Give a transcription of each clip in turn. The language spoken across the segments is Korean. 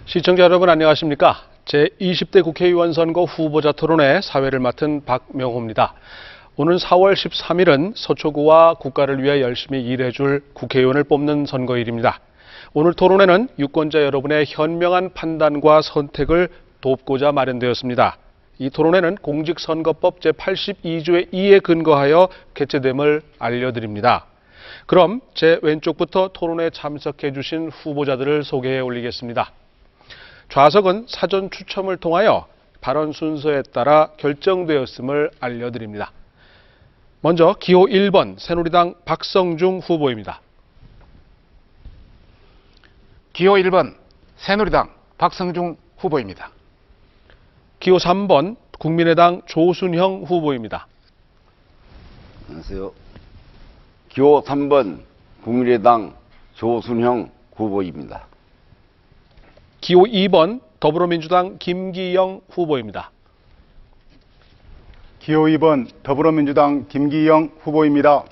시청자 여러분 안녕하십니까? 제20대 국회의원 선거 후보자 토론회 사회를 맡은 박명호입니다. 오는 4월 13일은 서초구와 국가를 위해 열심히 일해줄 국회의원을 뽑는 선거일입니다. 오늘 토론회는 유권자 여러분의 현명한 판단과 선택을 돕고자 마련되었습니다. 이 토론회는 공직선거법 제82조의 2에 근거하여 개최됨을 알려드립니다. 그럼 제 왼쪽부터 토론회에 참석해 주신 후보자들을 소개해 올리겠습니다. 좌석은 사전 추첨을 통하여 발언 순서에 따라 결정되었음을 알려드립니다. 먼저 기호 1번 새누리당 박성중 후보입니다. 기호 1번 새누리당 박성중 후보입니다. 기호 3번 국민의당 조순형 후보입니다. 안녕하세요. 기호 3번 국민의당 조순형 후보입니다. 기호 2번 더불어민주당 김기영 후보입니다. 기호 2번 더불어민주당 김기영 후보입니다.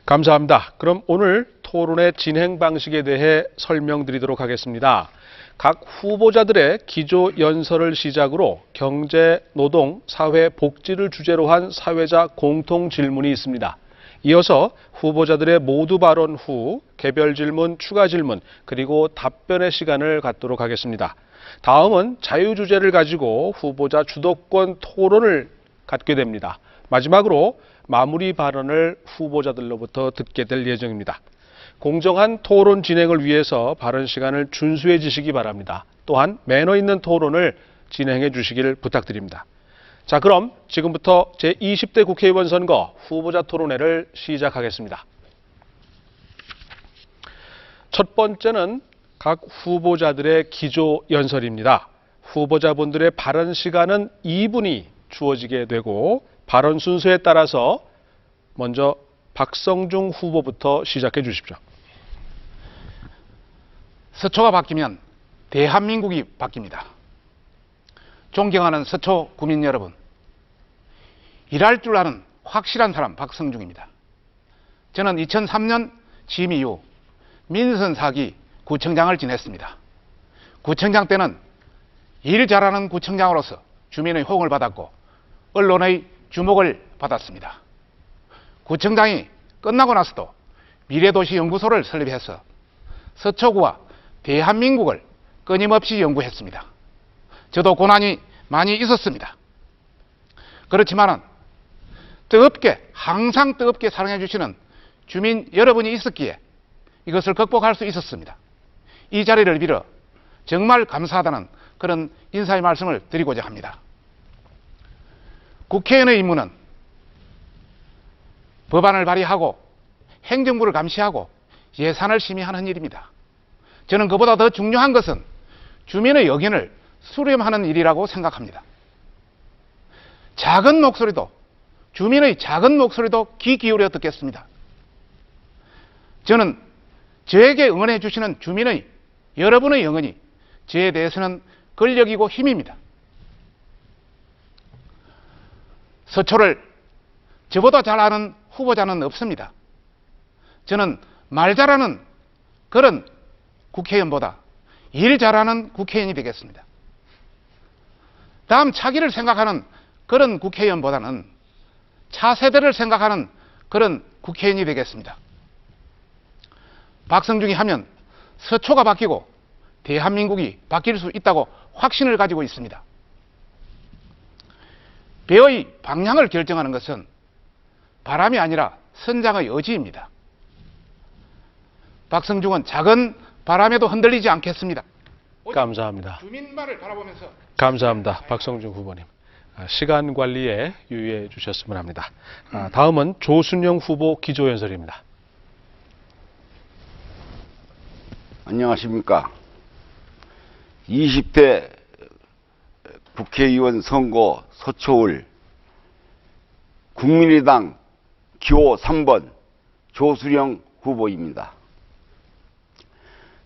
감사합니다. 그럼 오늘 토론의 진행 방식에 대해 설명드리도록 하겠습니다. 각 후보자들의 기조 연설을 시작으로 경제, 노동, 사회, 복지를 주제로 한 사회자 공통 질문이 있습니다. 이어서 후보자들의 모두 발언 후 개별 질문, 추가 질문, 그리고 답변의 시간을 갖도록 하겠습니다. 다음은 자유주제를 가지고 후보자 주도권 토론을 갖게 됩니다. 마지막으로 마무리 발언을 후보자들로부터 듣게 될 예정입니다. 공정한 토론 진행을 위해서 발언 시간을 준수해 주시기 바랍니다. 또한 매너 있는 토론을 진행해 주시길 부탁드립니다. 자, 그럼 지금부터 제20대 국회의원 선거 후보자 토론회를 시작하겠습니다. 첫 번째는 각 후보자들의 기조 연설입니다. 후보자분들의 발언 시간은 2분이 주어지게 되고 발언 순서에 따라서 먼저 박성중 후보부터 시작해 주십시오. 서초가 바뀌면 대한민국이 바뀝니다. 존경하는 서초 구민 여러분, 일할 줄 아는 확실한 사람 박성중입니다. 저는 2003년 취임 이후 민선 4기 구청장을 지냈습니다. 구청장 때는 일 잘하는 구청장으로서 주민의 호응을 받았고 언론의 주목을 받았습니다. 구청장이 끝나고 나서도 미래도시연구소를 설립해서 서초구와 대한민국을 끊임없이 연구했습니다. 저도 고난이 많이 있었습니다. 그렇지만은 항상 뜨겁게 사랑해 주시는 주민 여러분이 있었기에 이것을 극복할 수 있었습니다. 이 자리를 빌어 정말 감사하다는 그런 인사의 말씀을 드리고자 합니다. 국회의원의 임무는 법안을 발의하고 행정부를 감시하고 예산을 심의하는 일입니다. 저는 그보다 더 중요한 것은 주민의 의견을 수렴하는 일이라고 생각합니다. 주민의 작은 목소리도 귀 기울여 듣겠습니다. 저는 저에게 응원해 주시는 주민의 여러분의 응원이 저에 대해서는 권력이고 힘입니다. 서초를 저보다 잘 아는 후보자는 없습니다. 저는 말 잘하는 그런 국회의원보다 일 잘하는 국회의원이 되겠습니다. 다음 차기를 생각하는 그런 국회의원보다는 차세대를 생각하는 그런 국회의원이 되겠습니다. 박성중이 하면 서초가 바뀌고 대한민국이 바뀔 수 있다고 확신을 가지고 있습니다. 배의 방향을 결정하는 것은 바람이 아니라 선장의 의지입니다. 박성중은 작은 바람에도 흔들리지 않겠습니다. 감사합니다. 주민 말을 바라보면서 감사합니다. 박성중 후보님. 시간 관리에 유의해 주셨으면 합니다. 다음은 조순영 후보 기조 연설입니다. 안녕하십니까. 20대 국회의원 선거 서초을 국민의당 기호 3번 조순영 후보입니다.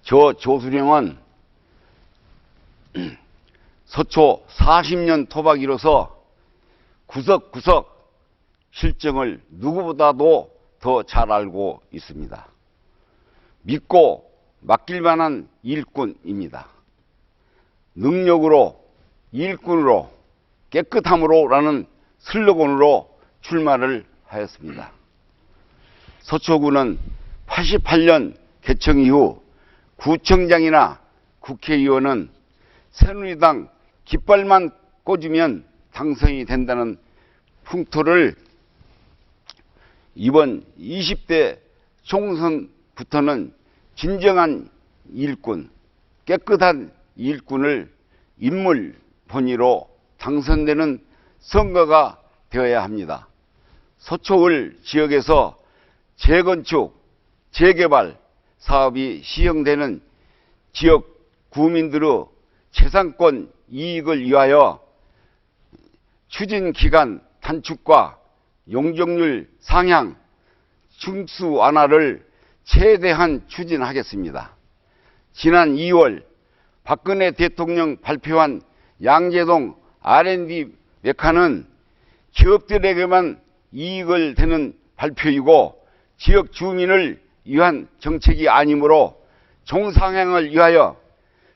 저 조순영은 서초 40년 토박이로서 구석구석 실정을 누구보다도 더 잘 알고 있습니다. 믿고 맡길 만한 일꾼입니다. 능력으로, 일꾼으로, 깨끗함으로라는 슬로건으로 출마를 하였습니다. 서초구는 88년 개청 이후 구청장이나 국회의원은 새누리당 깃발만 꽂으면 당선이 된다는 풍토를 이번 20대 총선부터는 진정한 일꾼, 깨끗한 일꾼을 인물 본위로 당선되는 선거가 되어야 합니다. 서초을 지역에서 재건축, 재개발 사업이 시행되는 지역 구민들의 재산권 이익을 위하여 추진기간 단축과 용적률 상향, 층수 완화를 최대한 추진하겠습니다. 지난 2월 박근혜 대통령 발표한 양재동 R&D 메카는 기업들에게만 이익을 되는 발표이고 지역 주민을 위한 정책이 아니므로 종상향을 위하여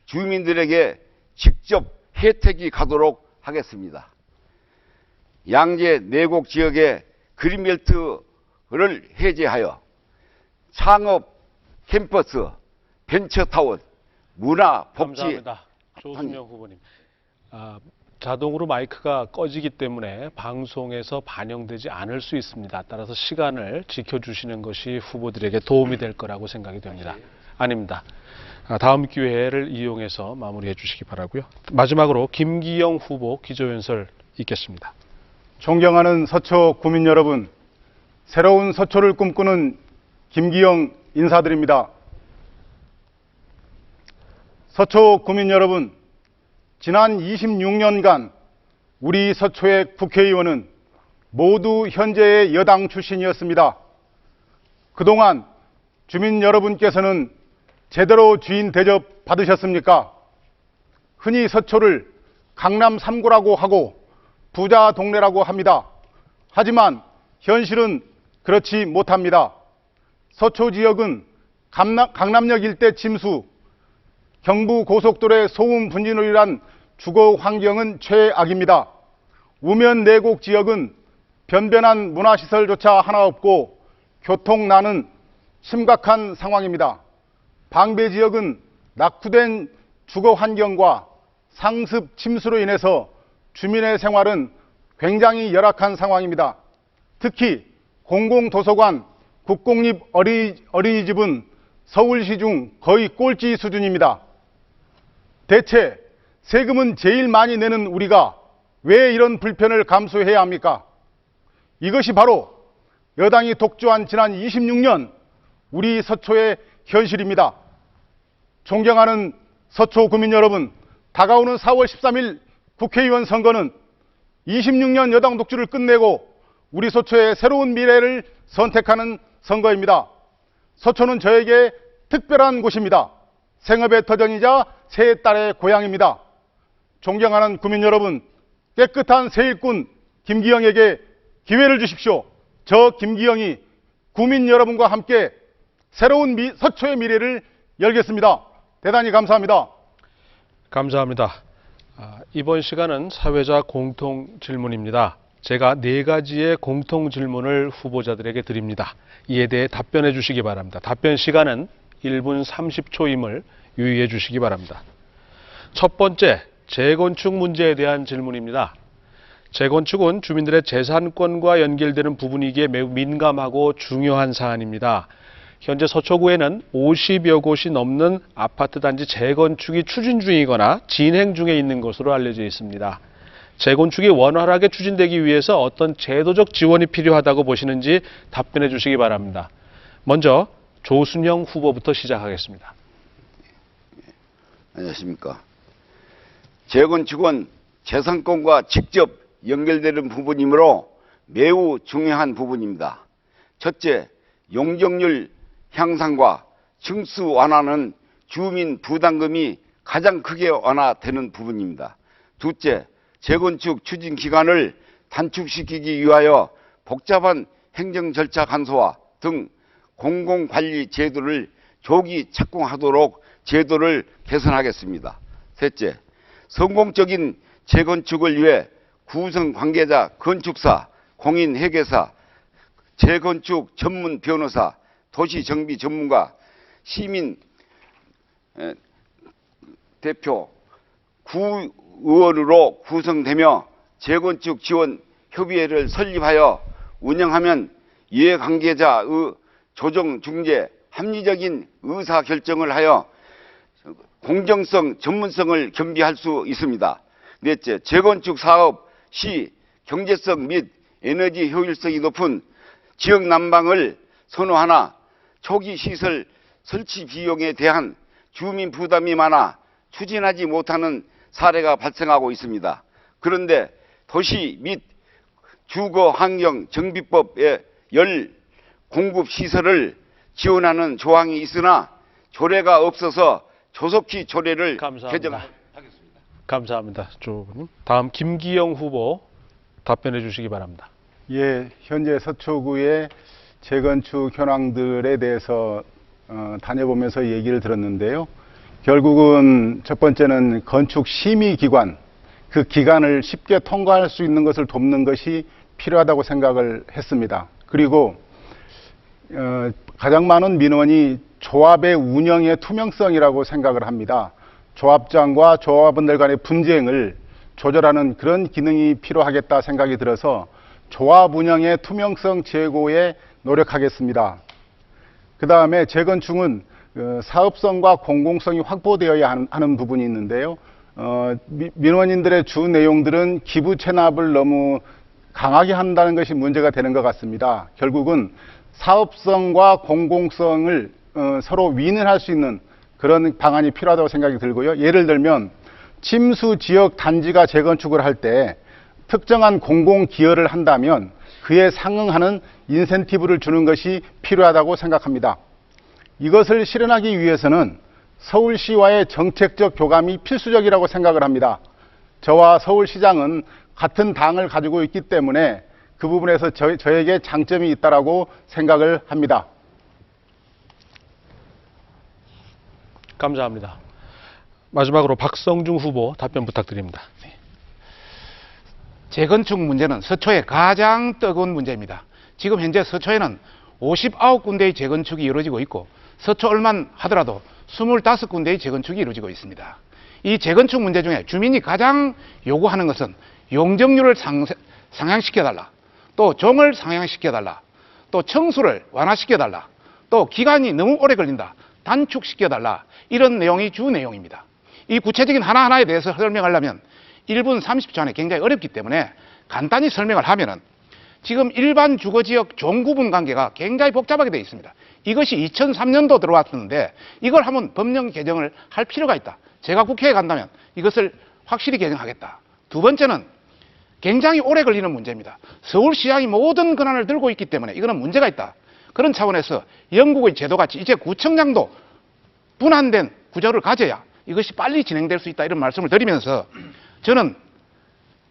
주민들에게 직접 혜택이 가도록 하겠습니다. 양재 내곡 지역의 그린벨트를 해제하여 창업 캠퍼스, 벤처타운, 문화, 복지. 감사합니다. 조순영 후보님. 자동으로 마이크가 꺼지기 때문에 방송에서 반영되지 않을 수 있습니다. 따라서 시간을 지켜주시는 것이 후보들에게 도움이 될 거라고 생각이 됩니다. 아닙니다. 다음 기회를 이용해서 마무리해 주시기 바라고요. 마지막으로 김기영 후보 기조연설 있겠습니다. 존경하는 서초 구민 여러분, 새로운 서초를 꿈꾸는 김기영 인사드립니다. 서초 구민 여러분, 지난 26년간 우리 서초의 국회의원은 모두 현재의 여당 출신이었습니다. 그동안 주민 여러분께서는 제대로 주인 대접 받으셨습니까? 흔히 서초를 강남 3구라고 하고 부자 동네라고 합니다. 하지만 현실은 그렇지 못합니다. 서초 지역은 강남역 일대 침수, 경부 고속도로의 소음 분진으로 인한 주거 환경은 최악입니다. 우면 내곡 지역은 변변한 문화시설조차 하나 없고 교통난은 심각한 상황입니다. 방배 지역은 낙후된 주거 환경과 상습 침수로 인해서 주민의 생활은 굉장히 열악한 상황입니다. 특히 공공도서관, 국공립 어린이집은 서울시 중 거의 꼴찌 수준입니다. 대체 세금은 제일 많이 내는 우리가 왜 이런 불편을 감수해야 합니까? 이것이 바로 여당이 독주한 지난 26년 우리 서초의 현실입니다. 존경하는 서초 구민 여러분, 다가오는 4월 13일 국회의원 선거는 26년 여당 독주를 끝내고 우리 서초의 새로운 미래를 선택하는 선거입니다. 서초는 저에게 특별한 곳입니다. 생업의 터전이자 세 딸의 고향입니다. 존경하는 구민 여러분, 깨끗한 새 일꾼 김기영에게 기회를 주십시오. 저 김기영이 구민 여러분과 함께 새로운 서초의 미래를 열겠습니다. 대단히 감사합니다. 감사합니다. 이번 시간은 사회자 공통 질문입니다. 제가 4가지의 공통 질문을 후보자들에게 드립니다. 이에 대해 답변해 주시기 바랍니다. 답변 시간은 1분 30초임을 유의해 주시기 바랍니다. 첫 번째, 재건축 문제에 대한 질문입니다. 재건축은 주민들의 재산권과 연결되는 부분이기에 매우 민감하고 중요한 사안입니다. 현재 서초구에는 50여 곳이 넘는 아파트 단지 재건축이 추진 중이거나 진행 중에 있는 것으로 알려져 있습니다. 재건축이 원활하게 추진되기 위해서 어떤 제도적 지원이 필요하다고 보시는지 답변해 주시기 바랍니다. 먼저 조순영 후보부터 시작하겠습니다. 안녕하십니까. 재건축은 재산권과 직접 연결되는 부분이므로 매우 중요한 부분입니다. 첫째, 용적률 향상과 층수 완화는 주민 부담금이 가장 크게 완화되는 부분입니다. 둘째, 재건축 추진 기간을 단축시키기 위하여 복잡한 행정 절차 간소화 등 공공관리 제도를 조기 착공하도록 제도를 개선하겠습니다. 셋째, 성공적인 재건축을 위해 구성 관계자, 건축사, 공인 회계사, 재건축 전문 변호사, 도시정비 전문가, 시민 대표, 구의원으로 구성되며 재건축 지원 협의회를 설립하여 운영하면 이해관계자의 조정 중재, 합리적인 의사결정을 하여 공정성, 전문성을 겸비할 수 있습니다. 넷째, 재건축 사업 시 경제성 및 에너지 효율성이 높은 지역 난방을 선호하나 초기 시설 설치 비용에 대한 주민 부담이 많아 추진하지 못하는 사례가 발생하고 있습니다. 그런데 도시 및 주거 환경 정비법에 열 공급 시설을 지원하는 조항이 있으나 조례가 없어서 조속히 조례를 개정하겠습니다. 감사합니다. 조님. 다음 김기영 후보 답변해 주시기 바랍니다. 예, 현재 서초구의 재건축 현황들에 대해서 다녀보면서 얘기를 들었는데요. 결국은 첫 번째는 건축 심의기관, 그 기간을 쉽게 통과할 수 있는 것을 돕는 것이 필요하다고 생각을 했습니다. 그리고 가장 많은 민원이 조합의 운영의 투명성이라고 생각을 합니다. 조합장과 조합원들 간의 분쟁을 조절하는 그런 기능이 필요하겠다 생각이 들어서 조합 운영의 투명성 제고에 노력하겠습니다. 그 다음에 재건축은 사업성과 공공성이 확보되어야 하는 부분이 있는데요. 민원인들의 주 내용들은 기부 체납을 너무 강하게 한다는 것이 문제가 되는 것 같습니다. 결국은 사업성과 공공성을 서로 윈윈할 수 있는 그런 방안이 필요하다고 생각이 들고요. 예를 들면 침수 지역 단지가 재건축을 할 때 특정한 공공 기여를 한다면 그에 상응하는 인센티브를 주는 것이 필요하다고 생각합니다. 이것을 실현하기 위해서는 서울시와의 정책적 교감이 필수적이라고 생각을 합니다. 저와 서울시장은 같은 당을 가지고 있기 때문에 그 부분에서 저에게 장점이 있다고 생각을 합니다. 감사합니다. 마지막으로 박성중 후보 답변 부탁드립니다. 재건축 문제는 서초의 가장 뜨거운 문제입니다. 지금 현재 서초에는 59군데의 재건축이 이루어지고 있고 서초 얼만 하더라도 25군데의 재건축이 이루어지고 있습니다. 이 재건축 문제 중에 주민이 가장 요구하는 것은 용적률을 상향시켜달라, 또 종을 상향시켜달라, 또 청수를 완화시켜달라, 또 기간이 너무 오래 걸린다, 단축시켜달라, 이런 내용이 주 내용입니다. 이 구체적인 하나하나에 대해서 설명하려면 1분 30초 안에 굉장히 어렵기 때문에 간단히 설명을 하면은 지금 일반 주거지역 종구분 관계가 굉장히 복잡하게 되어 있습니다. 이것이 2003년도 들어왔는데 이걸 한번 법령 개정을 할 필요가 있다. 제가 국회에 간다면 이것을 확실히 개정하겠다. 두 번째는 굉장히 오래 걸리는 문제입니다. 서울시장이 모든 권한을 들고 있기 때문에 이거는 문제가 있다. 그런 차원에서 영국의 제도같이 이제 구청장도 분한된 구조를 가져야 이것이 빨리 진행될 수 있다, 이런 말씀을 드리면서 저는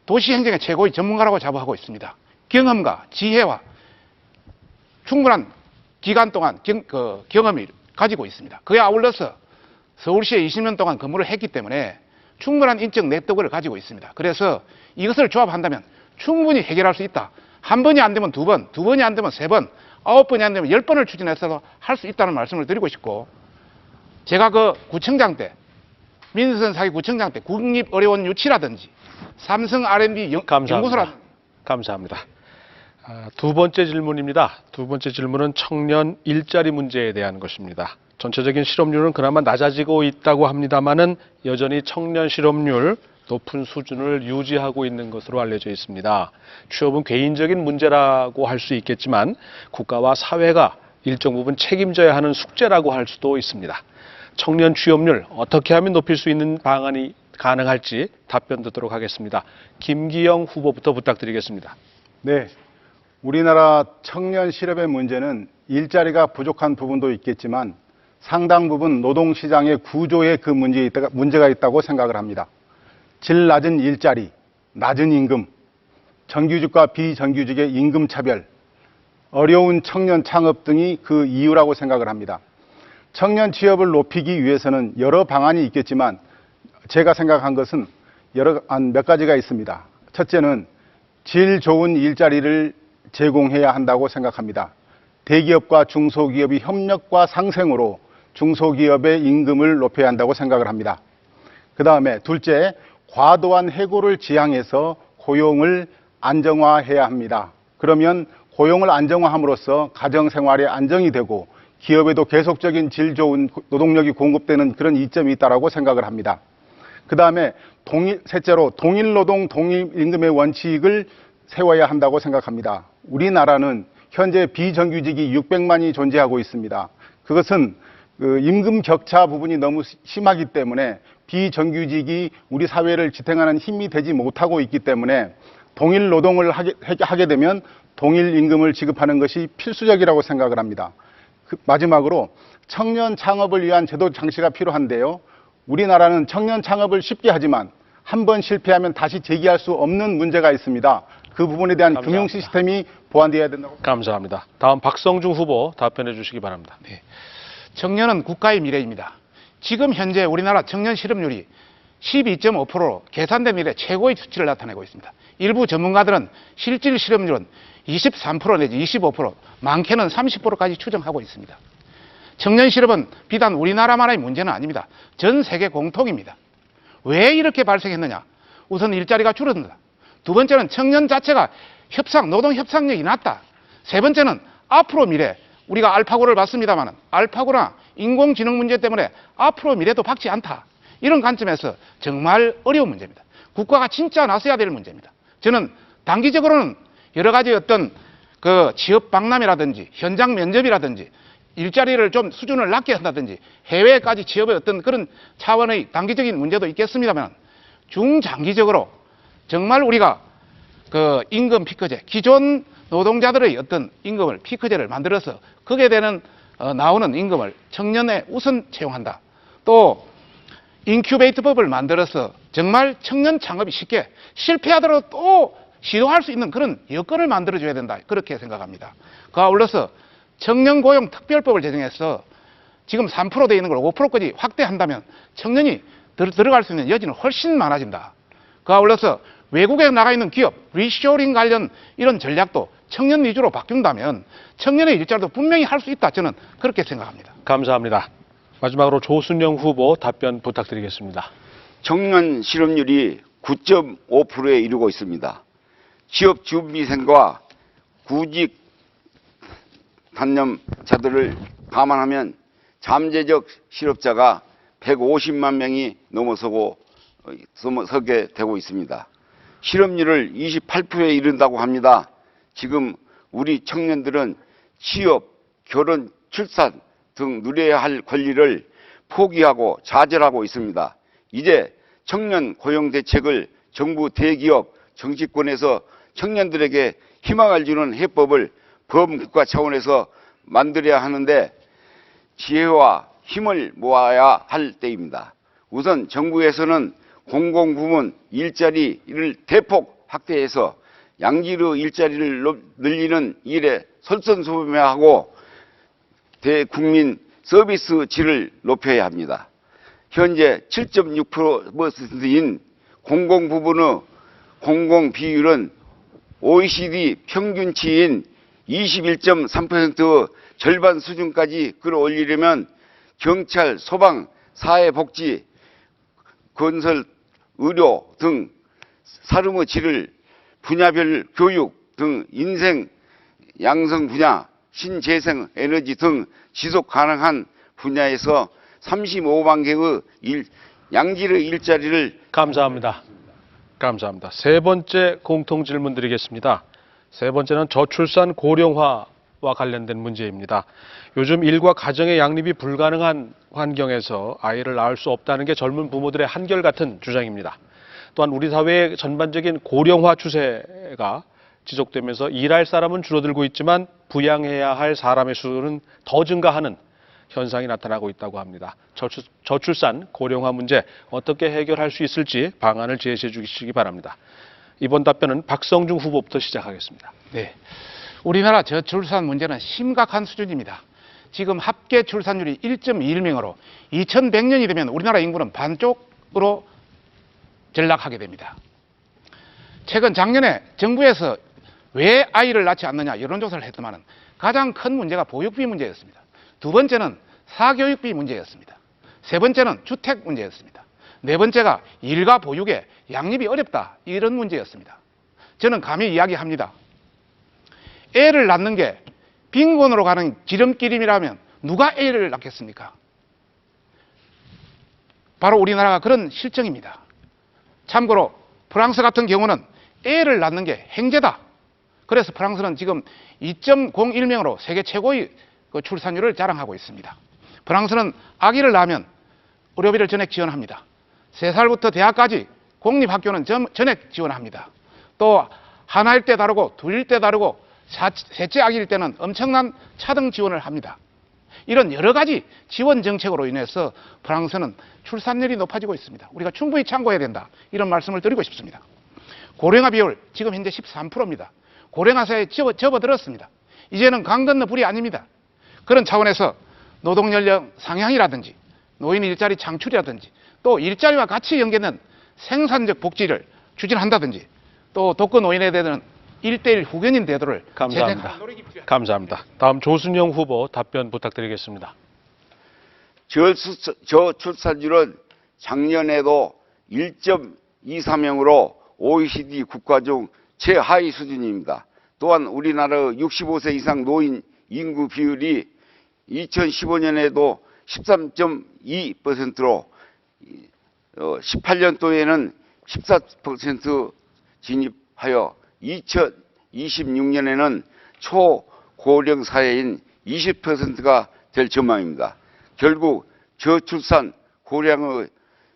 도시행정의 최고의 전문가라고 자부하고 있습니다. 경험과 지혜와 충분한 기간 동안 경험을 가지고 있습니다. 그에 아울러서 서울시에 20년 동안 근무를 했기 때문에 충분한 인적 네트워크를 가지고 있습니다. 그래서 이것을 조합한다면 충분히 해결할 수 있다. 한 번이 안 되면 두 번, 두 번이 안 되면 세 번, 9번이 안 되면 10번을 추진해서도 할 수 있다는 말씀을 드리고 싶고, 제가 그 구청장 때, 민선 사기 구청장 때 국립의료원 유치라든지 삼성 R&D 연구소라든지. 감사합니다. 두 번째 질문입니다. 두 번째 질문은 청년 일자리 문제에 대한 것입니다. 전체적인 실업률은 그나마 낮아지고 있다고 합니다마는 여전히 청년 실업률 높은 수준을 유지하고 있는 것으로 알려져 있습니다. 취업은 개인적인 문제라고 할 수 있겠지만 국가와 사회가 일정 부분 책임져야 하는 숙제라고 할 수도 있습니다. 청년 취업률 어떻게 하면 높일 수 있는 방안이 가능할지 답변 듣도록 하겠습니다. 김기영 후보부터 부탁드리겠습니다. 네, 우리나라 청년 실업의 문제는 일자리가 부족한 부분도 있겠지만 상당 부분 노동시장의 구조에 그 문제가 있다고 생각을 합니다. 질 낮은 일자리, 낮은 임금, 정규직과 비정규직의 임금 차별, 어려운 청년 창업 등이 그 이유라고 생각을 합니다. 청년 취업을 높이기 위해서는 여러 방안이 있겠지만 제가 생각한 것은 몇 가지가 있습니다. 첫째는 질 좋은 일자리를 제공해야 한다고 생각합니다. 대기업과 중소기업이 협력과 상생으로 중소기업의 임금을 높여야 한다고 생각을 합니다. 그 다음에 둘째, 과도한 해고를 지향해서 고용을 안정화해야 합니다. 그러면 고용을 안정화함으로써 가정생활에 안정이 되고 기업에도 계속적인 질 좋은 노동력이 공급되는 그런 이점이 있다고 생각을 합니다. 그 다음에 셋째로 동일노동 동일임금의 원칙을 세워야 한다고 생각합니다. 우리나라는 현재 비정규직이 600만이 존재하고 있습니다. 그것은 임금 격차 부분이 너무 심하기 때문에 비정규직이 우리 사회를 지탱하는 힘이 되지 못하고 있기 때문에 동일 노동을 하게 되면 동일 임금을 지급하는 것이 필수적이라고 생각을 합니다. 마지막으로 청년 창업을 위한 제도 장치가 필요한데요. 우리나라는 청년 창업을 쉽게 하지만 한 번 실패하면 다시 재기할 수 없는 문제가 있습니다. 그 부분에 대한 감사합니다. 금융 시스템이 보완되어야 된다고. 감사합니다. 다음 박성중 후보 답변해 주시기 바랍니다. 네. 청년은 국가의 미래입니다. 지금 현재 우리나라 청년 실업률이 12.5%로 계산된 이래 최고의 수치를 나타내고 있습니다. 일부 전문가들은 실질 실업률은 23% 내지 25%, 많게는 30%까지 추정하고 있습니다. 청년 실업은 비단 우리나라만의 문제는 아닙니다. 전 세계 공통입니다. 왜 이렇게 발생했느냐? 우선 일자리가 줄어든다. 두 번째는 청년 자체가 노동 협상력이 낮다. 세 번째는 앞으로 미래, 우리가 알파고를 봤습니다만 알파고나 인공지능 문제 때문에 앞으로 미래도 밝지 않다. 이런 관점에서 정말 어려운 문제입니다. 국가가 진짜 나서야 될 문제입니다. 저는 단기적으로는 여러 가지 어떤 취업 박람회라든지 현장 면접이라든지 일자리를 좀 수준을 낮게 한다든지 해외까지 취업의 어떤 그런 차원의 단기적인 문제도 있겠습니다만 중장기적으로 정말 우리가 임금 피크제, 기존 노동자들의 어떤 임금을 피크제를 만들어서 거기에 되는 나오는 임금을 청년에 우선 채용한다. 또 인큐베이터법을 만들어서 정말 청년 창업이 쉽게 실패하더라도 또 시도할 수 있는 그런 여건을 만들어줘야 된다. 그렇게 생각합니다. 그와 아울러서 청년고용특별법을 제정해서 지금 3% 되어 있는 걸 5%까지 확대한다면 청년이 들어갈 수 있는 여지는 훨씬 많아진다. 그와 아울러서 외국에 나가 있는 기업, 리쇼링 관련 이런 전략도 청년 위주로 바뀐다면 청년의 일자리도 분명히 할 수 있다. 저는 그렇게 생각합니다. 감사합니다. 마지막으로 조순영 후보 답변 부탁드리겠습니다. 청년 실업률이 9.5%에 이르고 있습니다. 취업 준비생과 구직 단념자들을 감안하면 잠재적 실업자가 150만 명이 넘어서게 되고 있습니다. 실업률을 28%에 이른다고 합니다. 지금 우리 청년들은 취업, 결혼, 출산 등 누려야 할 권리를 포기하고 좌절하고 있습니다. 이제 청년 고용 대책을 정부, 대기업, 정치권에서 청년들에게 희망을 주는 해법을 범국가 차원에서 만들어야 하는데 지혜와 힘을 모아야 할 때입니다. 우선 정부에서는 공공부문 일자리를 대폭 확대해서 양질의 일자리를 늘리는 일에 솔선수범하고 대국민 서비스 질을 높여야 합니다. 현재 7.6%인 공공부문의 공공 비율은 OECD 평균치인 21.3%의 절반 수준까지 끌어올리려면 경찰, 소방, 사회복지, 건설, 의료 등 사람의 질을 분야별 교육 등 인생 양성 분야, 신재생 에너지 등 지속 가능한 분야에서 35만 개의 양질의 일자리를 감사합니다. 감사합니다. 세 번째 공통 질문 드리겠습니다. 세 번째는 저출산 고령화와 관련된 문제입니다. 요즘 일과 가정의 양립이 불가능한 환경에서 아이를 낳을 수 없다는 게 젊은 부모들의 한결같은 주장입니다. 또한 우리 사회의 전반적인 고령화 추세가 지속되면서 일할 사람은 줄어들고 있지만 부양해야 할 사람의 수는 더 증가하는 현상이 나타나고 있다고 합니다. 저출산 고령화 문제 어떻게 해결할 수 있을지 방안을 제시해 주시기 바랍니다. 이번 답변은 박성중 후보부터 시작하겠습니다. 네. 우리나라 저출산 문제는 심각한 수준입니다. 지금 합계 출산율이 1.21명으로 2100년이 되면 우리나라 인구는 반쪽으로 전락하게 됩니다. 최근 작년에 정부에서 왜 아이를 낳지 않느냐 여론조사를 했더만은 가장 큰 문제가 보육비 문제였습니다. 두 번째는 사교육비 문제였습니다. 세 번째는 주택 문제였습니다. 네 번째가 일과 보육에 양립이 어렵다 이런 문제였습니다. 저는 감히 이야기합니다. 애를 낳는 게 빈곤으로 가는 지름길이라면 누가 애를 낳겠습니까? 바로 우리나라가 그런 실정입니다. 참고로 프랑스 같은 경우는 애를 낳는 게 행제다. 그래서 프랑스는 지금 2.01명으로 세계 최고의 그 출산율을 자랑하고 있습니다. 프랑스는 아기를 낳으면 의료비를 전액 지원합니다. 3살부터 대학까지 공립학교는 전액 지원합니다. 또 하나일 때 다르고 둘일 때 다르고 셋째 아기일 때는 엄청난 차등 지원을 합니다. 이런 여러 가지 지원 정책으로 인해서 프랑스는 출산율이 높아지고 있습니다. 우리가 충분히 참고해야 된다. 이런 말씀을 드리고 싶습니다. 고령화 비율 지금 현재 13%입니다. 고령화 사회에 접어들었습니다. 이제는 강 건너 불이 아닙니다. 그런 차원에서 노동연령 상향이라든지 노인 일자리 창출이라든지 또 일자리와 같이 연계된 생산적 복지를 추진한다든지 또 독거 노인에 대한 1:1 후견인 제도를 감사합니다. 제정하는 노력이 필요합니다. 감사합니다. 다음 조순영 후보 답변 부탁드리겠습니다. 저출산율은 작년에도 1.23명으로 OECD 국가 중 최하위 수준입니다. 또한 우리나라의 65세 이상 노인 인구 비율이 2015년에도 13.2%로 18년도에는 14% 진입하여 2026년에는 초고령 사회인 20%가 될 전망입니다. 결국 저출산, 고령의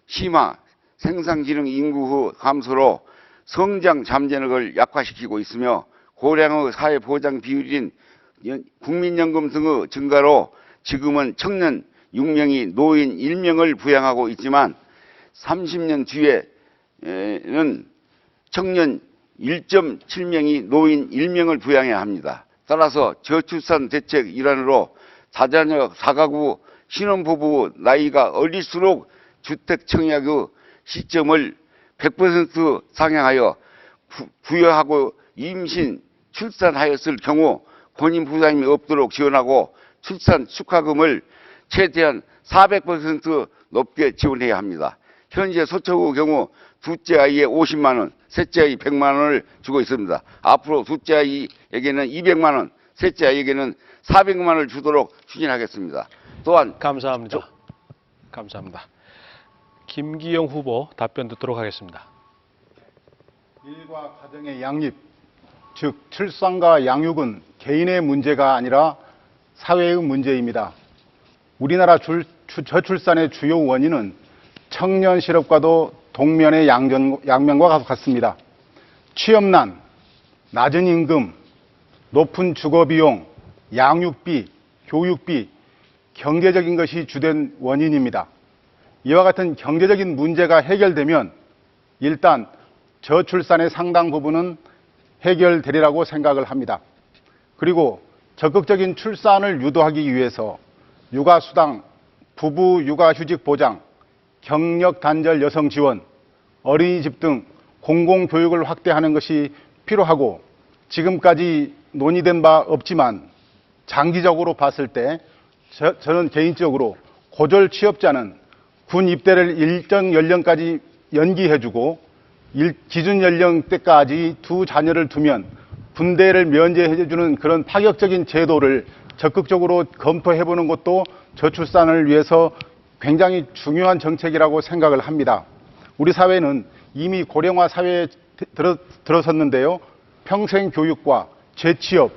심화, 생산기능 인구 감소로 성장 잠재력을 약화시키고 있으며 고령의 사회보장 비율인 국민연금 등의 증가로 지금은 청년 6명이 노인 1명을 부양하고 있지만 30년 뒤에는 청년 1.7명이 노인 1명을 부양해야 합니다. 따라서 저출산 대책 일환으로 다자녀 4가구 신혼부부 나이가 어릴수록 주택 청약의 시점을 100% 상향하여 부여하고 임신, 출산하였을 경우 본인 부담이 없도록 지원하고 출산 축하금을 최대한 400% 높게 지원해야 합니다. 현재 소초의 경우 둘째 아이에 50만 원, 셋째 아이 100만 원을 주고 있습니다. 앞으로 둘째 아이에게는 200만 원, 셋째 아이에게는 400만 원을 주도록 추진하겠습니다. 또한 감사합니다. 감사합니다. 김기영 후보 답변 듣도록 하겠습니다. 일과 가정의 양립, 즉 출산과 양육은 개인의 문제가 아니라 사회의 문제입니다. 우리나라 저출산의 주요 원인은 청년 실업과도 동면의 양면과 같습니다. 취업난, 낮은 임금, 높은 주거비용, 양육비, 교육비, 경제적인 것이 주된 원인입니다. 이와 같은 경제적인 문제가 해결되면 일단 저출산의 상당 부분은 해결되리라고 생각을 합니다. 그리고 적극적인 출산을 유도하기 위해서 육아수당, 부부 육아휴직 보장, 경력 단절 여성 지원, 어린이집 등 공공교육을 확대하는 것이 필요하고 지금까지 논의된 바 없지만 장기적으로 봤을 때 저는 개인적으로 고졸 취업자는 군 입대를 일정 연령까지 연기해주고 기준 연령대까지 두 자녀를 두면 군대를 면제해주는 그런 파격적인 제도를 적극적으로 검토해보는 것도 저출산을 위해서 굉장히 중요한 정책이라고 생각을 합니다. 우리 사회는 이미 고령화 사회에 들어섰는데요. 평생 교육과 재취업,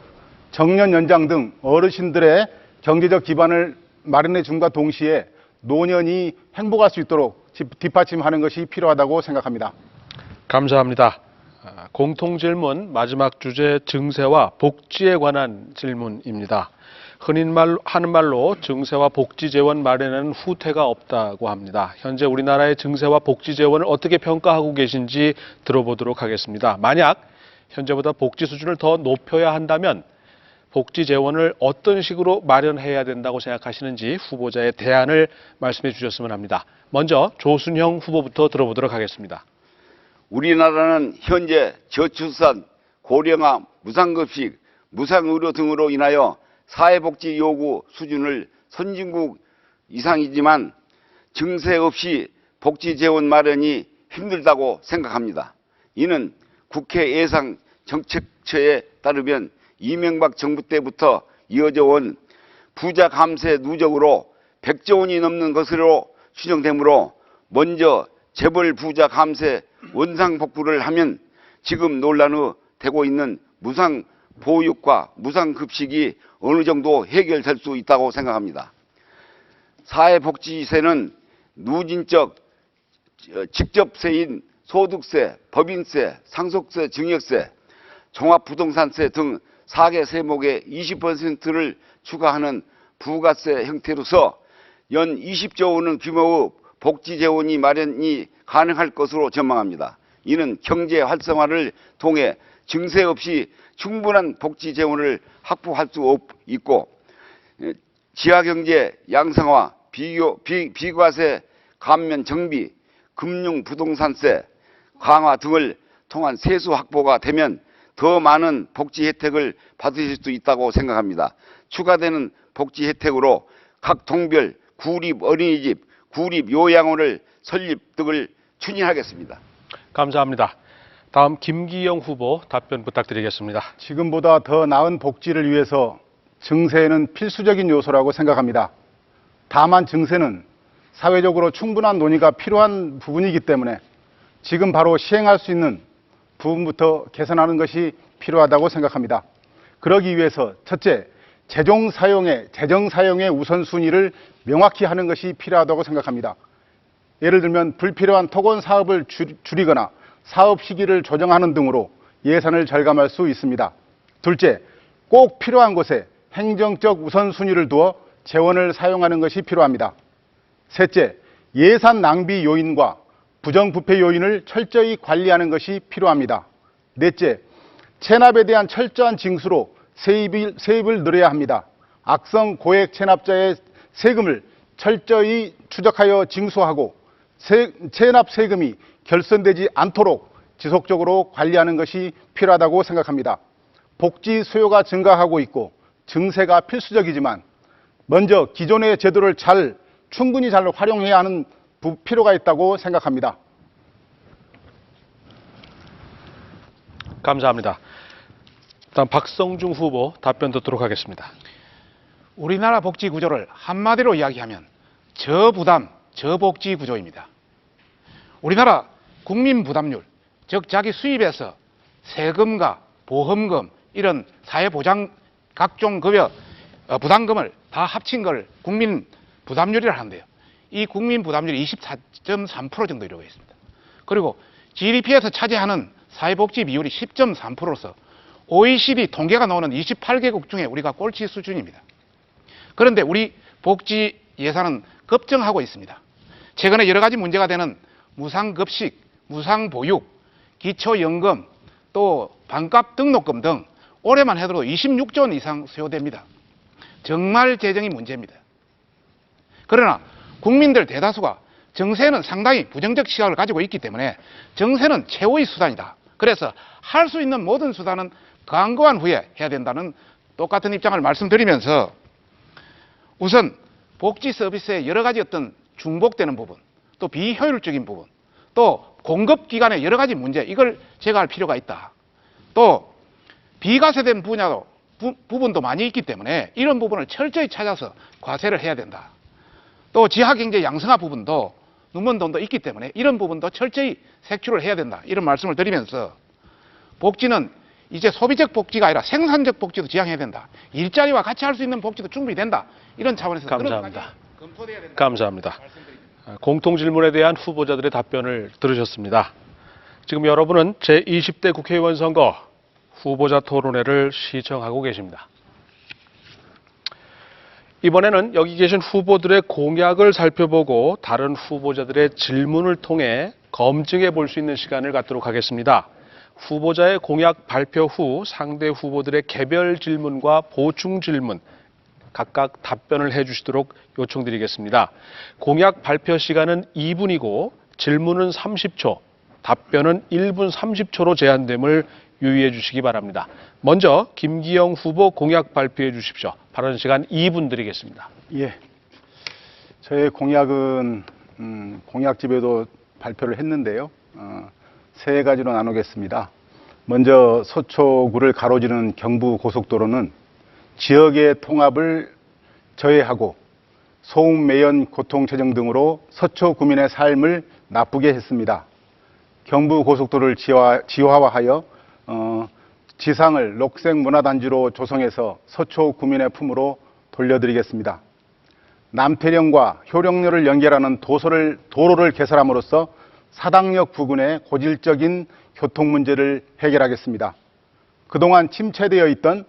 정년 연장 등 어르신들의 경제적 기반을 마련해 줌과 동시에 노년이 행복할 수 있도록 뒷받침하는 것이 필요하다고 생각합니다. 감사합니다. 공통 질문 마지막 주제 증세와 복지에 관한 질문입니다. 흔히 하는 말로 증세와 복지 재원 마련에는 후퇴가 없다고 합니다. 현재 우리나라의 증세와 복지 재원을 어떻게 평가하고 계신지 들어보도록 하겠습니다. 만약 현재보다 복지 수준을 더 높여야 한다면 복지 재원을 어떤 식으로 마련해야 된다고 생각하시는지 후보자의 대안을 말씀해 주셨으면 합니다. 먼저 조순영 후보부터 들어보도록 하겠습니다. 우리나라는 현재 저출산, 고령화, 무상급식, 무상의료 등으로 인하여 사회복지 요구 수준을 선진국 이상이지만 증세 없이 복지 재원 마련이 힘들다고 생각합니다. 이는 국회 예산 정책처에 따르면 이명박 정부 때부터 이어져 온 부자 감세 누적으로 100조 원이 넘는 것으로 추정되므로 먼저 재벌 부자 감세 원상복구를 하면 지금 논란이 되고 있는 무상 보육과 무상 급식이 어느 정도 해결될 수 있다고 생각합니다. 사회복지세는 누진적 직접세인 소득세, 법인세, 상속세, 증여세, 종합부동산세 등 4개 세목에 20%를 추가하는 부가세 형태로서 연 20조 원 규모의 복지 재원이 마련이 가능할 것으로 전망합니다. 이는 경제 활성화를 통해 증세 없이 충분한 복지 재원을 확보할 수 있고 지하경제 양성화, 비과세 감면 정비, 금융 부동산세 강화 등을 통한 세수 확보가 되면 더 많은 복지 혜택을 받으실 수 있다고 생각합니다. 추가되는 복지 혜택으로 각 동별 구립 어린이집, 구립 요양원을 설립 등을 추진하겠습니다. 감사합니다. 다음 김기영 후보 답변 부탁드리겠습니다. 지금보다 더 나은 복지를 위해서 증세는 필수적인 요소라고 생각합니다. 다만 증세는 사회적으로 충분한 논의가 필요한 부분이기 때문에 지금 바로 시행할 수 있는 부분부터 개선하는 것이 필요하다고 생각합니다. 그러기 위해서 첫째, 재정 사용의 우선순위를 명확히 하는 것이 필요하다고 생각합니다. 예를 들면 불필요한 토건 사업을 줄이거나 사업 시기를 조정하는 등으로 예산을 절감할 수 있습니다. 둘째, 꼭 필요한 곳에 행정적 우선순위를 두어 재원을 사용하는 것이 필요합니다. 셋째, 예산 낭비 요인과 부정부패 요인을 철저히 관리하는 것이 필요합니다. 넷째, 체납에 대한 철저한 징수로 세입을 늘려야 합니다. 악성 고액 체납자의 세금을 철저히 추적하여 징수하고 체납 세금이 결손되지 않도록 지속적으로 관리하는 것이 필요하다고 생각합니다. 복지 수요가 증가하고 있고 증세가 필수적이지만 먼저 기존의 제도를 충분히 잘 활용해야 하는 필요가 있다고 생각합니다. 감사합니다. 다음 박성중 후보 답변 듣도록 하겠습니다. 우리나라 복지 구조를 한마디로 이야기하면 저부담, 저복지 구조입니다. 우리나라 국민 부담률, 즉 자기 수입에서 세금과 보험금 이런 사회보장 각종 급여 부담금을 다 합친 걸 국민 부담률이라 하는데요. 이 국민 부담률이 24.3% 정도 이루고 있습니다. 그리고 GDP에서 차지하는 사회복지 비율이 10.3%로서 OECD 통계가 나오는 28개국 중에 우리가 꼴찌 수준입니다. 그런데 우리 복지 예산은 급증하고 있습니다. 최근에 여러 가지 문제가 되는 무상급식, 무상보육, 기초연금, 또 반값 등록금 등 올해만 해도 26조 원 이상 수요됩니다. 정말 재정이 문제입니다. 그러나 국민들 대다수가 정세는 상당히 부정적 시각을 가지고 있기 때문에 정세는 최후의 수단이다. 그래서 할 수 있는 모든 수단은 강구한 후에 해야 된다는 똑같은 입장을 말씀드리면서 우선 복지 서비스의 여러 가지 어떤 중복되는 부분, 또 비효율적인 부분, 또 공급 기관의 여러 가지 문제, 이걸 제거할 필요가 있다. 또 비과세된 부분도 많이 있기 때문에 이런 부분을 철저히 찾아서 과세를 해야 된다. 또 지하경제 양성화 부분도 눈먼 돈도 있기 때문에 이런 부분도 철저히 색출을 해야 된다. 이런 말씀을 드리면서 복지는 이제 소비적 복지가 아니라 생산적 복지도 지향해야 된다. 일자리와 같이 할 수 있는 복지도 충분히 된다. 이런 차원에서 감사합니다. 검토돼야 된다. 감사합니다. 공통 질문에 대한 후보자들의 답변을 들으셨습니다. 지금 여러분은 제20대 국회의원 선거 후보자 토론회를 시청하고 계십니다. 이번에는 여기 계신 후보들의 공약을 살펴보고 다른 후보자들의 질문을 통해 검증해 볼 수 있는 시간을 갖도록 하겠습니다. 후보자의 공약 발표 후 상대 후보들의 개별 질문과 보충 질문 각각 답변을 해주시도록 요청드리겠습니다. 공약 발표 시간은 2분이고 질문은 30초, 답변은 1분 30초로 제한됨을 유의해 주시기 바랍니다. 먼저 김기영 후보 공약 발표해 주십시오. 발언 시간 2분 드리겠습니다. 예. 저의 공약은 공약집에도 발표를 했는데요. 세 가지로 나누겠습니다. 먼저 서초구를 가로지르는 경부고속도로는 지역의 통합을 저해하고 소음, 매연, 교통체증 등으로 서초 구민의 삶을 나쁘게 했습니다. 경부고속도로를 지화화하여 지상을 녹색문화단지로 조성해서 서초 구민의 품으로 돌려드리겠습니다. 남태령과 효령로를 연결하는 도로를 개설함으로써 사당역 부근의 고질적인 교통 문제를 해결하겠습니다. 그동안 침체되어 있던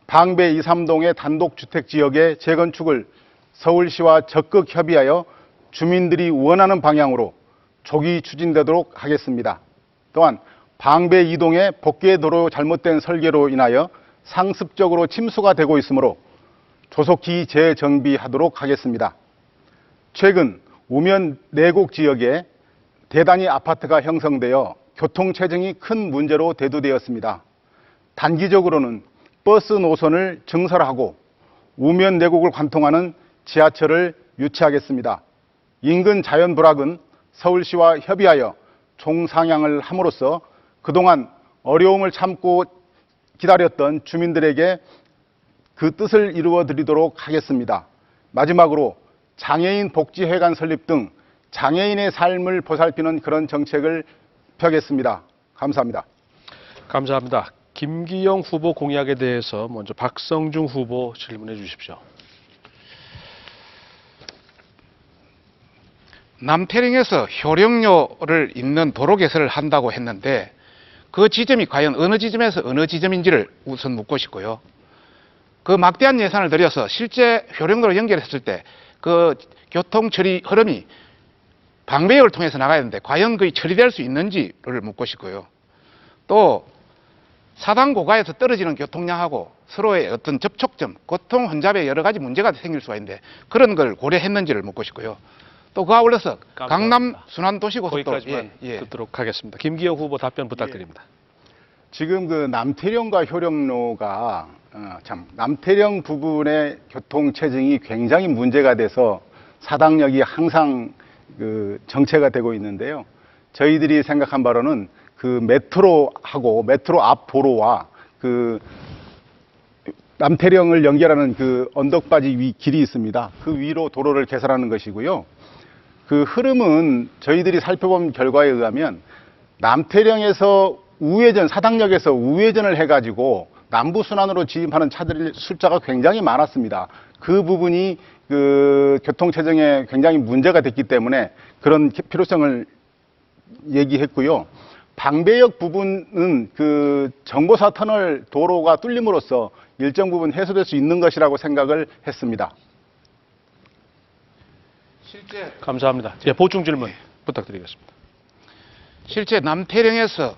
방배 2, 3동의 단독주택 지역의 재건축을 서울시와 적극 협의하여 주민들이 원하는 방향으로 조기 추진되도록 하겠습니다. 또한 방배 2동의 복개 도로 잘못된 설계로 인하여 상습적으로 침수가 되고 있으므로 조속히 재정비하도록 하겠습니다. 최근 우면 내곡 지역에 대단위 아파트가 형성되어 교통체증이 큰 문제로 대두되었습니다. 단기적으로는 버스 노선을 증설하고 우면 내곡을 관통하는 지하철을 유치하겠습니다. 인근 자연불악은 서울시와 협의하여 총상향을 함으로써 그동안 어려움을 참고 기다렸던 주민들에게 그 뜻을 이루어 드리도록 하겠습니다. 마지막으로 장애인 복지회관 설립 등 장애인의 삶을 보살피는 그런 정책을 펴겠습니다. 감사합니다. 감사합니다. 김기영 후보 공약에 대해서 먼저 박성중 후보 질문해 주십시오. 남태령에서 효령로를 잇는 도로 개설을 한다고 했는데 그 지점이 과연 어느 지점에서 어느 지점인지를 우선 묻고 싶고요. 그 막대한 예산을 들여서 실제 효령로를 연결했을 때 그 교통 처리 흐름이 방배역을 통해서 나가야 하는데 과연 그게 처리될 수 있는지를 묻고 싶고요. 또 사당 고가에서 떨어지는 교통량하고 서로의 어떤 접촉점, 교통 혼잡에 여러 가지 문제가 생길 수가 있는데 그런 걸 고려했는지를 묻고 싶고요. 또 그와 아울러서 강남 순환도시고속도로 거기까지만 듣도록 하겠습니다. 김기영 후보 답변 부탁드립니다. 지금 그 남태령과 효령로가 남태령 부분의 교통체증이 굉장히 문제가 돼서 사당역이 항상 그 정체가 되고 있는데요. 저희들이 생각한 바로는 그 메트로하고 메트로 앞 도로와 그 남태령을 연결하는 그 언덕바지 위 길이 있습니다. 그 위로 도로를 개설하는 것이고요. 그 흐름은 저희들이 살펴본 결과에 의하면 남태령에서 우회전, 사당역에서 우회전을 해가지고 남부순환으로 진입하는 차들 숫자가 굉장히 많았습니다. 그 부분이 그 교통체증에 굉장히 문제가 됐기 때문에 그런 필요성을 얘기했고요. 방배역 부분은 그 정보사 터널 도로가 뚫림으로써 일정 부분 해소될 수 있는 것이라고 생각을 했습니다. 실제 감사합니다. 예, 보충 질문 부탁드리겠습니다. 실제 남태령에서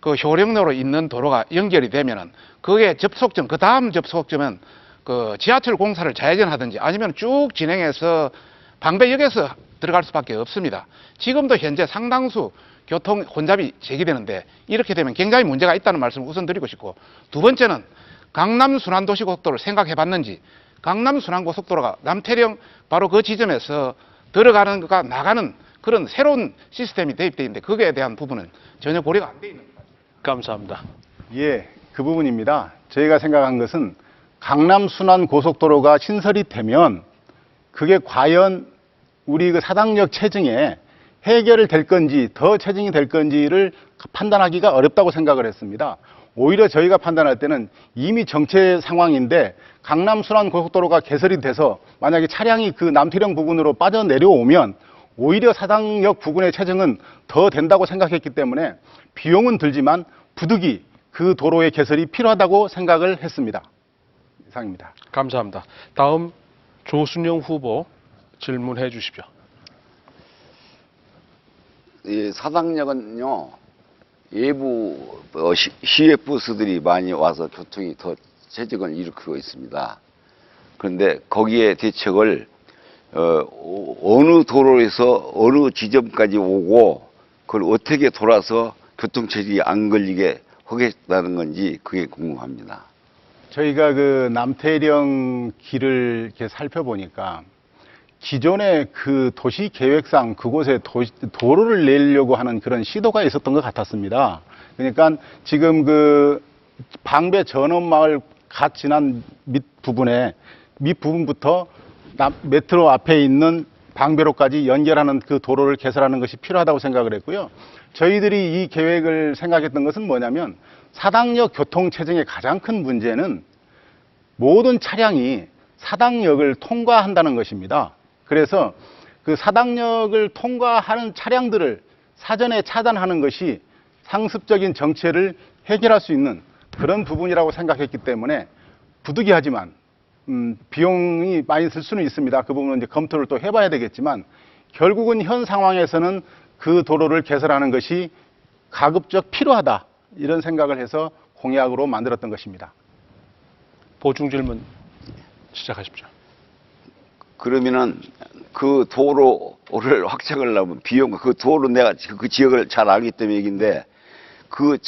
그 효령로로 있는 도로가 연결이 되면은 그게 접속점, 그 다음 접속점은 그 지하철 공사를 좌회전하든지 아니면 쭉 진행해서 방배역에서 들어갈 수밖에 없습니다. 지금도 현재 상당수 교통 혼잡이 제기되는데 이렇게 되면 굉장히 문제가 있다는 말씀을 우선 드리고 싶고, 두 번째는 강남 순환도시고속도로를 생각해 봤는지, 강남 순환고속도로가 남태령 바로 그 지점에서 들어가는 것과 나가는 그런 새로운 시스템이 도입되어 있는데 거기에 대한 부분은 전혀 고려가 안 돼 있는 것 같습니다. 감사합니다. 예, 그 부분입니다. 저희가 생각한 것은 강남 순환 고속도로가 신설이 되면 그게 과연 우리 그 사당역 체증에 해결이 될 건지 더 체증이 될 건지를 판단하기가 어렵다고 생각을 했습니다. 오히려 저희가 판단할 때는 이미 정체 상황인데 강남 순환 고속도로가 개설이 돼서 만약에 차량이 그 남태령 부근으로 빠져내려오면 오히려 사당역 부근의 체증은 더 된다고 생각했기 때문에 비용은 들지만 부득이 그 도로의 개설이 필요하다고 생각을 했습니다. 이상입니다. 감사합니다. 다음 조순영 후보 질문해 주십시오. 이 사당역은요, 외부 시외 버스들이 많이 와서 교통이 더 체증을 일으키고 있습니다. 그런데 거기에 대책을 어느 도로에서 어느 지점까지 오고 그걸 어떻게 돌아서 교통체증이 안 걸리게 하겠다는 건지 그게 궁금합니다. 저희가 그 남태령 길을 이렇게 살펴보니까 기존의 그 도시 계획상 그곳에 도로를 내려고 하는 그런 시도가 있었던 것 같았습니다. 그러니까 지금 그 방배 전원마을 갓 지난 밑부분부터 메트로 앞에 있는 방배로까지 연결하는 그 도로를 개설하는 것이 필요하다고 생각을 했고요. 저희들이 이 계획을 생각했던 것은 뭐냐면 사당역 교통체증의 가장 큰 문제는 모든 차량이 사당역을 통과한다는 것입니다. 그래서 그 사당역을 통과하는 차량들을 사전에 차단하는 것이 상습적인 정체를 해결할 수 있는 그런 부분이라고 생각했기 때문에 부득이하지만 비용이 많이 들 수는 있습니다. 그 부분은 이제 검토를 또 해봐야 되겠지만 결국은 현 상황에서는 그 도로를 개설하는 것이 가급적 필요하다 이런 생각을 해서 공약으로 만들었던 것입니다. 보충 질문 시작하십시오. 그러면은 그 도로를 확장하려면 비용, 그 도로 내가 그 지역을 잘 알기 때문에 얘기인데 그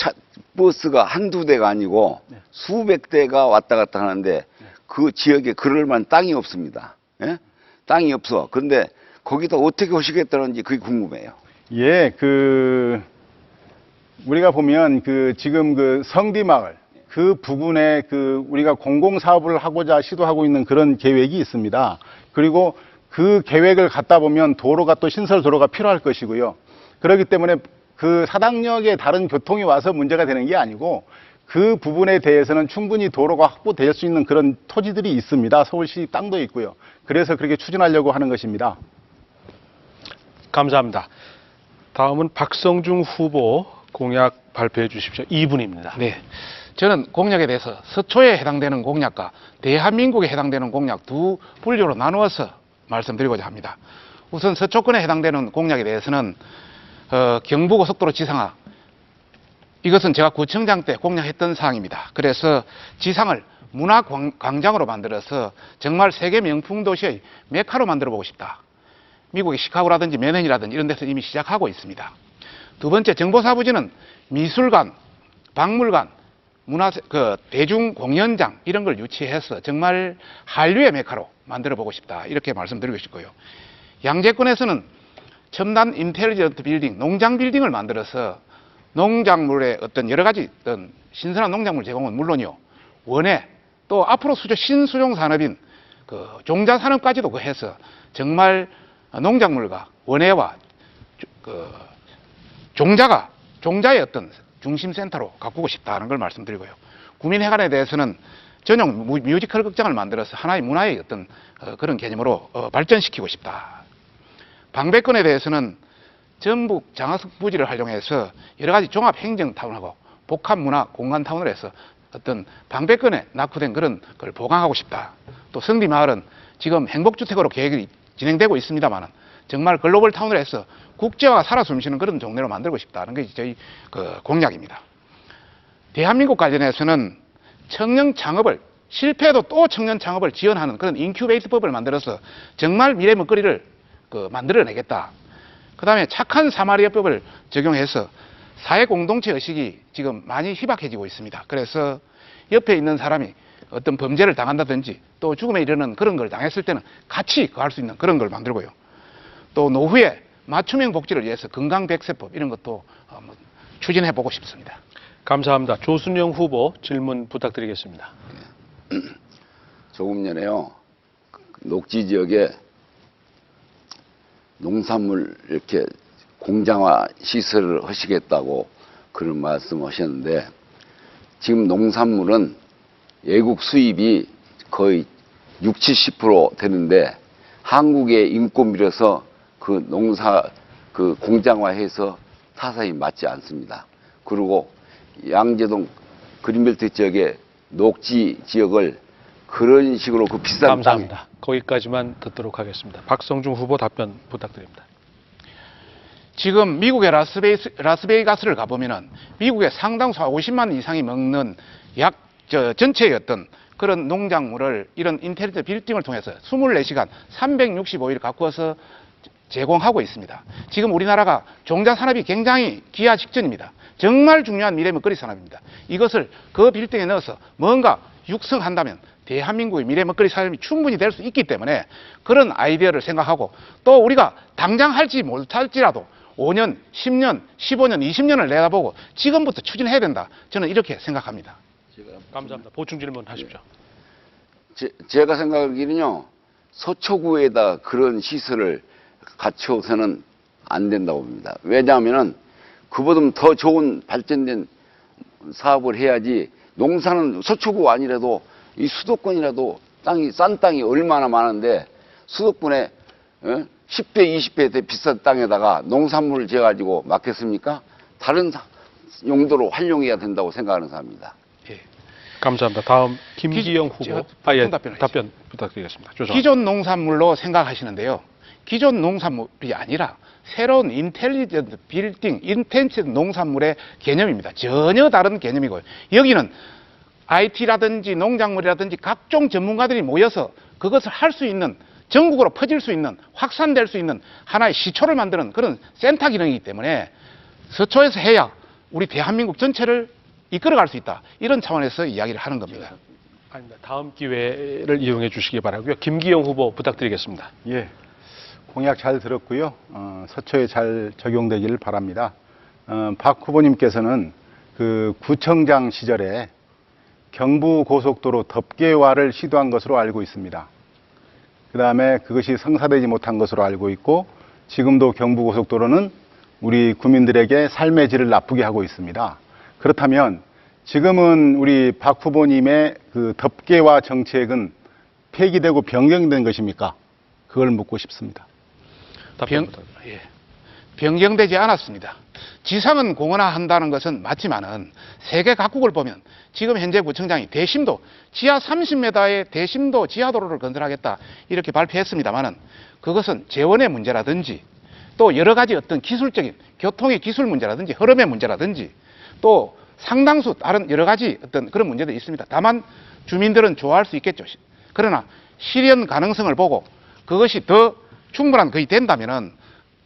버스가 한두 대가 아니고 수백 대가 왔다 갔다 하는데 그 지역에 그럴 만한 땅이 없습니다. 예? 땅이 없어. 그런데 거기다 어떻게 하시겠다는지 그게 궁금해요. 예, 우리가 보면 지금 성디마을 그 부분에 우리가 공공사업을 하고자 시도하고 있는 그런 계획이 있습니다. 그리고 그 계획을 갖다 보면 도로가 또 신설 도로가 필요할 것이고요. 그렇기 때문에 그 사당역에 다른 교통이 와서 문제가 되는 게 아니고 그 부분에 대해서는 충분히 도로가 확보될 수 있는 그런 토지들이 있습니다. 서울시 땅도 있고요. 그래서 그렇게 추진하려고 하는 것입니다. 감사합니다. 다음은 박성중 후보 공약 발표해 주십시오. 2분입니다. 네. 저는 공약에 대해서 서초에 해당되는 공약과 대한민국에 해당되는 공약 두 분류로 나누어서 말씀드리고자 합니다. 우선 서초권에 해당되는 공약에 대해서는 경부고속도로 지상화, 이것은 제가 구청장 때 공약했던 사항입니다. 그래서 지상을 문화광장으로 만들어서 정말 세계 명품 도시의 메카로 만들어 보고 싶다. 미국의 시카고라든지 맨해튼이라든지 이런 데서 이미 시작하고 있습니다. 두 번째, 정보사부지는 미술관, 박물관, 대중공연장 이런 걸 유치해서 정말 한류의 메카로 만들어 보고 싶다. 이렇게 말씀드리고 싶고요. 양재권에서는 첨단 인텔리전트 빌딩, 농장 빌딩을 만들어서 농작물의 어떤 여러 가지 어떤 신선한 농작물 제공은 물론이요. 원예, 또 앞으로 신수종 산업인 종자 산업까지도 해서 정말 농작물과 원예와 종자의 어떤 중심센터로 가꾸고 싶다는 걸 말씀드리고요. 구민회관에 대해서는 전용 뮤지컬 극장을 만들어서 하나의 문화의 어떤 그런 개념으로 발전시키고 싶다. 방배권에 대해서는 전북 장학석 부지를 활용해서 여러 가지 종합 행정타운하고 복합문화 공간타운을 해서 어떤 방배권에 낙후된 그런 걸 보강하고 싶다. 또 성디마을은 지금 행복주택으로 계획이 진행되고 있습니다만 정말 글로벌 타운을 해서 국제화가 살아 숨쉬는 그런 동네로 만들고 싶다는 것이 저희 공약입니다. 대한민국 관련해서는 청년 창업을 실패해도 또 청년 창업을 지원하는 그런 인큐베이트법을 만들어서 정말 미래 먹거리를 만들어내겠다. 그 다음에 착한 사마리아법을 적용해서 사회 공동체 의식이 지금 많이 희박해지고 있습니다. 그래서 옆에 있는 사람이 어떤 범죄를 당한다든지 또 죽음에 이르는 그런 걸 당했을 때는 같이 거할 수 있는 그런 걸 만들고요. 또 노후에 맞춤형 복지를 위해서 건강백세법 이런 것도 추진해 보고 싶습니다. 감사합니다. 조순영 후보 질문 부탁드리겠습니다. 조금 전에요. 녹지 지역에 농산물 이렇게 공장화 시설을 하시겠다고 그런 말씀하셨는데 지금 농산물은 외국 수입이 거의 60~70% 되는데 한국에 인건 밀어서 그 공장화해서 타산이 맞지 않습니다. 그리고 양재동 그린벨트 지역의 녹지 지역을 그런 식으로 비싼 감사합니다. 거기까지만 듣도록 하겠습니다. 박성중 후보 답변 부탁드립니다. 지금 미국의 라스베이거스를 가보면은 미국의 상당수 50만 이상이 먹는 전체의 어떤 그런 농작물을 이런 인텔리전트 빌딩을 통해서 24시간 365일 가꾸어서 제공하고 있습니다. 지금 우리나라가 종자 산업이 굉장히 기하 직전입니다. 정말 중요한 미래 먹거리 산업입니다. 이것을 그 빌딩에 넣어서 뭔가 육성한다면 대한민국의 미래 먹거리 산업이 충분히 될 수 있기 때문에 그런 아이디어를 생각하고 또 우리가 당장 할지 못할지라도 5년, 10년, 15년, 20년을 내다보고 지금부터 추진해야 된다. 저는 이렇게 생각합니다. 감사합니다. 보충 질문 하십시오. 제가 생각하기는요, 서초구에다 그런 시설을 갖춰서는 안 된다고 봅니다. 왜냐하면은 그보다 더 좋은 발전된 사업을 해야지. 농사는 서초구 아니라도 이 수도권이라도 싼 땅이 얼마나 많은데 수도권에 10배, 20배 더 비싼 땅에다가 농산물을 지어가지고 맡겠습니까? 다른 용도로 활용해야 된다고 생각하는 사람입니다. 예. 감사합니다. 다음 김기영 제가 후보. 답변 부탁드리겠습니다. 죄송합니다. 기존 농산물로 생각하시는데요. 기존 농산물이 아니라 새로운 인텔리전트 빌딩, 인텐시브 농산물의 개념입니다. 전혀 다른 개념이고요. 여기는 IT라든지 농작물이라든지 각종 전문가들이 모여서 그것을 할 수 있는, 전국으로 퍼질 수 있는, 확산될 수 있는 하나의 시초를 만드는 그런 센터 기능이기 때문에 서초에서 해야 우리 대한민국 전체를 이끌어갈 수 있다. 이런 차원에서 이야기를 하는 겁니다. 아닙니다. 다음 기회를 이용해 주시기 바라고요. 김기영 후보 부탁드리겠습니다. 예, 공약 잘 들었고요. 서초에 잘 적용되기를 바랍니다. 박 후보님께서는 그 구청장 시절에 경부고속도로 덮개화를 시도한 것으로 알고 있습니다. 그 다음에 그것이 성사되지 못한 것으로 알고 있고, 지금도 경부고속도로는 우리 국민들에게 삶의 질을 나쁘게 하고 있습니다. 그렇다면 지금은 우리 박 후보님의 그 덮개화 정책은 폐기되고 변경된 것입니까? 그걸 묻고 싶습니다. 변경되지 않았습니다. 지상은 공원화한다는 것은 맞지만은 세계 각국을 보면 지금 현재 구청장이 대심도 지하 30m의 대심도 지하도로를 건설하겠다 이렇게 발표했습니다만은 그것은 재원의 문제라든지 또 여러 가지 어떤 기술적인 교통의 기술 문제라든지 흐름의 문제라든지 또 상당수 다른 여러 가지 어떤 그런 문제도 있습니다. 다만 주민들은 좋아할 수 있겠죠. 그러나 실현 가능성을 보고 그것이 더 충분한 것이 된다면은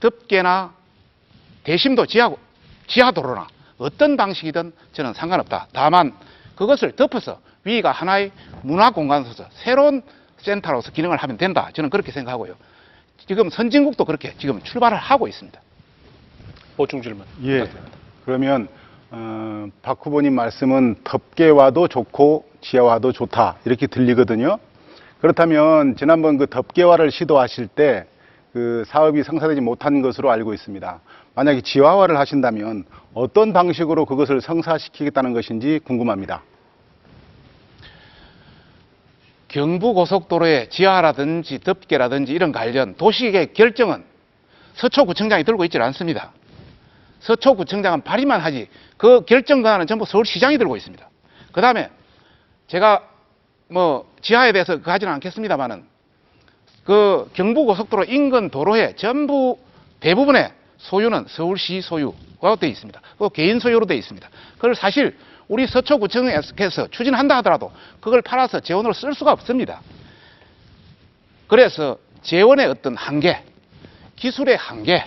덮개나 대심도 지하도로나 어떤 방식이든 저는 상관없다. 다만 그것을 덮어서 위가 하나의 문화공간으로서 새로운 센터로서 기능을 하면 된다. 저는 그렇게 생각하고요. 지금 선진국도 그렇게 지금 출발을 하고 있습니다. 보충 질문. 예. 그러면 박 후보님 말씀은 덮개화도 좋고 지하화도 좋다 이렇게 들리거든요. 그렇다면 지난번 그 덮개화를 시도하실 때 그 사업이 성사되지 못한 것으로 알고 있습니다. 만약에 지하화를 하신다면 어떤 방식으로 그것을 성사시키겠다는 것인지 궁금합니다. 경부고속도로의 지하라든지 덮개라든지 이런 관련 도시계획 결정은 서초구청장이 들고 있지 않습니다. 서초구청장은 발의만 하지 그 결정 권한은 전부 서울시장이 들고 있습니다. 그 다음에 제가 지하에 대해서 가지는 않겠습니다만은 그 경부고속도로 인근 도로의 전부 대부분의 소유는 서울시 소유가 되어 있습니다. 그 개인 소유로 되어 있습니다. 그걸 사실 우리 서초구청에서 추진한다 하더라도 그걸 팔아서 재원으로 쓸 수가 없습니다. 그래서 재원의 어떤 한계, 기술의 한계,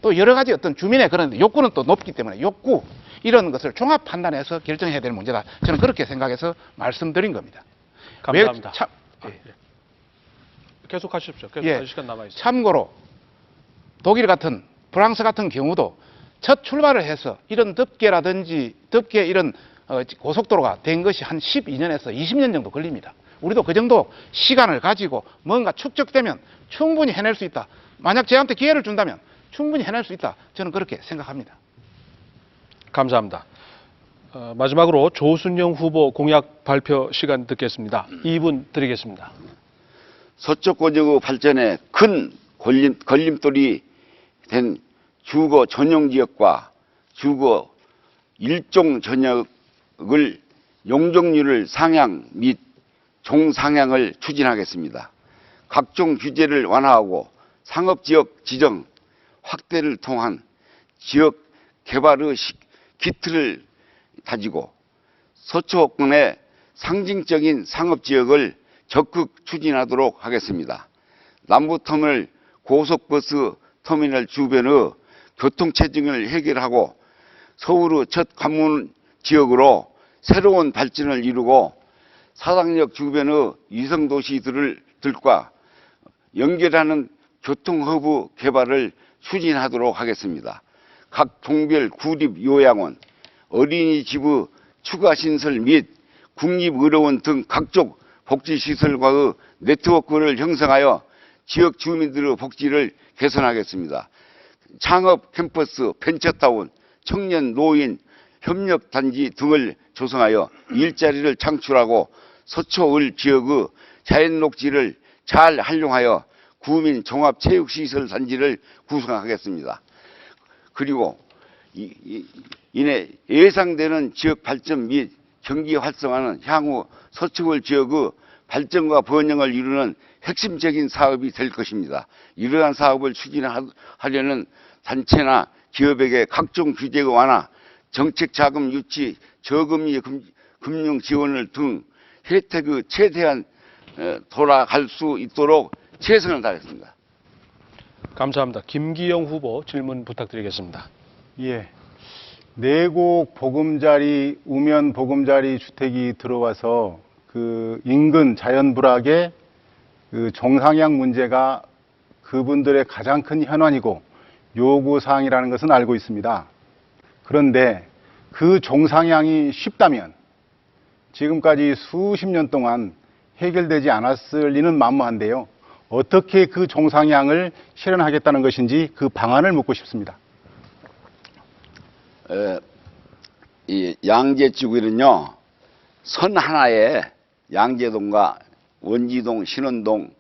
또 여러 가지 어떤 주민의 그런 욕구는 또 높기 때문에 욕구 이런 것을 종합 판단해서 결정해야 될 문제다. 저는 그렇게 생각해서 말씀드린 겁니다. 감사합니다. 예. 계속 하십시오. 계속 예. 하실 시간 남아 있습니다. 참고로 독일 같은 프랑스 같은 경우도 첫 출발을 해서 이런 덮개 이런 고속도로가 된 것이 한 12년에서 20년 정도 걸립니다. 우리도 그 정도 시간을 가지고 뭔가 축적되면 충분히 해낼 수 있다. 만약 저한테 기회를 준다면 충분히 해낼 수 있다. 저는 그렇게 생각합니다. 감사합니다. 마지막으로 조순영 후보 공약 발표 시간 듣겠습니다. 2분 드리겠습니다. 서초권역의 발전에 큰 걸림돌이 된 주거 전용 지역과 주거 일종 전역을 용적률을 상향 및 종상향을 추진하겠습니다. 각종 규제를 완화하고 상업지역 지정 확대를 통한 지역 개발의 기틀을 다지고 서초권의 상징적인 상업지역을 적극 추진하도록 하겠습니다. 남부터미널 고속버스 터미널 주변의 교통체증을 해결하고 서울의 첫 관문 지역으로 새로운 발전을 이루고 사당역 주변의 위성도시들과 연결하는 교통허브 개발을 추진하도록 하겠습니다. 각 동별 구립요양원, 어린이집의 추가 신설 및 국립의료원 등 각종 복지시설과의 네트워크를 형성하여 지역 주민들의 복지를 개선하겠습니다. 창업 캠퍼스, 벤처타운, 청년 노인 협력단지 등을 조성하여 일자리를 창출하고 서초을 지역의 자연녹지를 잘 활용하여 구민 종합체육시설 단지를 구성하겠습니다. 그리고 이내 예상되는 지역 발전 및 경기 활성화는 향후 서초을 지역의 발전과 번영을 이루는 핵심적인 사업이 될 것입니다. 이러한 사업을 추진하려는 단체나 기업에게 각종 규제 완화, 정책 자금 유치, 저금리 금융 지원을 등 혜택의 최대한 돌아갈 수 있도록 최선을 다하겠습니다. 감사합니다. 김기영 후보 질문 부탁드리겠습니다. 예. 내곡 보금자리, 우면 보금자리 주택이 들어와서 그 인근 자연불악의 그 종상향 문제가 그분들의 가장 큰 현안이고 요구사항이라는 것은 알고 있습니다. 그런데 그 종상향이 쉽다면 지금까지 수십 년 동안 해결되지 않았을 리는 만무한데요. 어떻게 그 종상향을 실현하겠다는 것인지 그 방안을 묻고 싶습니다. 이 양재지구는요, 선 하나에 양재동과 원지동, 신원동,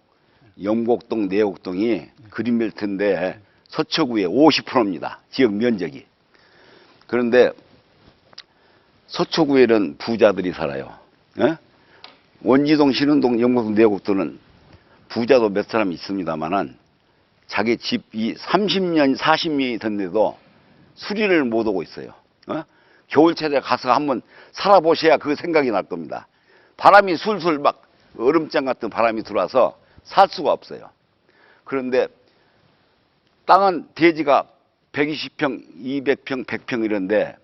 영곡동, 내곡동이 그린벨트인데 서초구의 50%입니다. 지역 면적이. 그런데 서초구에는 부자들이 살아요. 예? 원지동, 신원동, 영곡동, 내곡동은 부자도 몇 사람 있습니다만은 자기 집이 30년, 40년이 됐는데도 수리를 못 오고 있어요. 겨울철에 가서 한번 살아보셔야 그 생각이 날 겁니다. 바람이 술술 막 얼음장 같은 바람이 들어와서 살 수가 없어요. 그런데 땅은 대지가 120평, 200평, 100평 이런데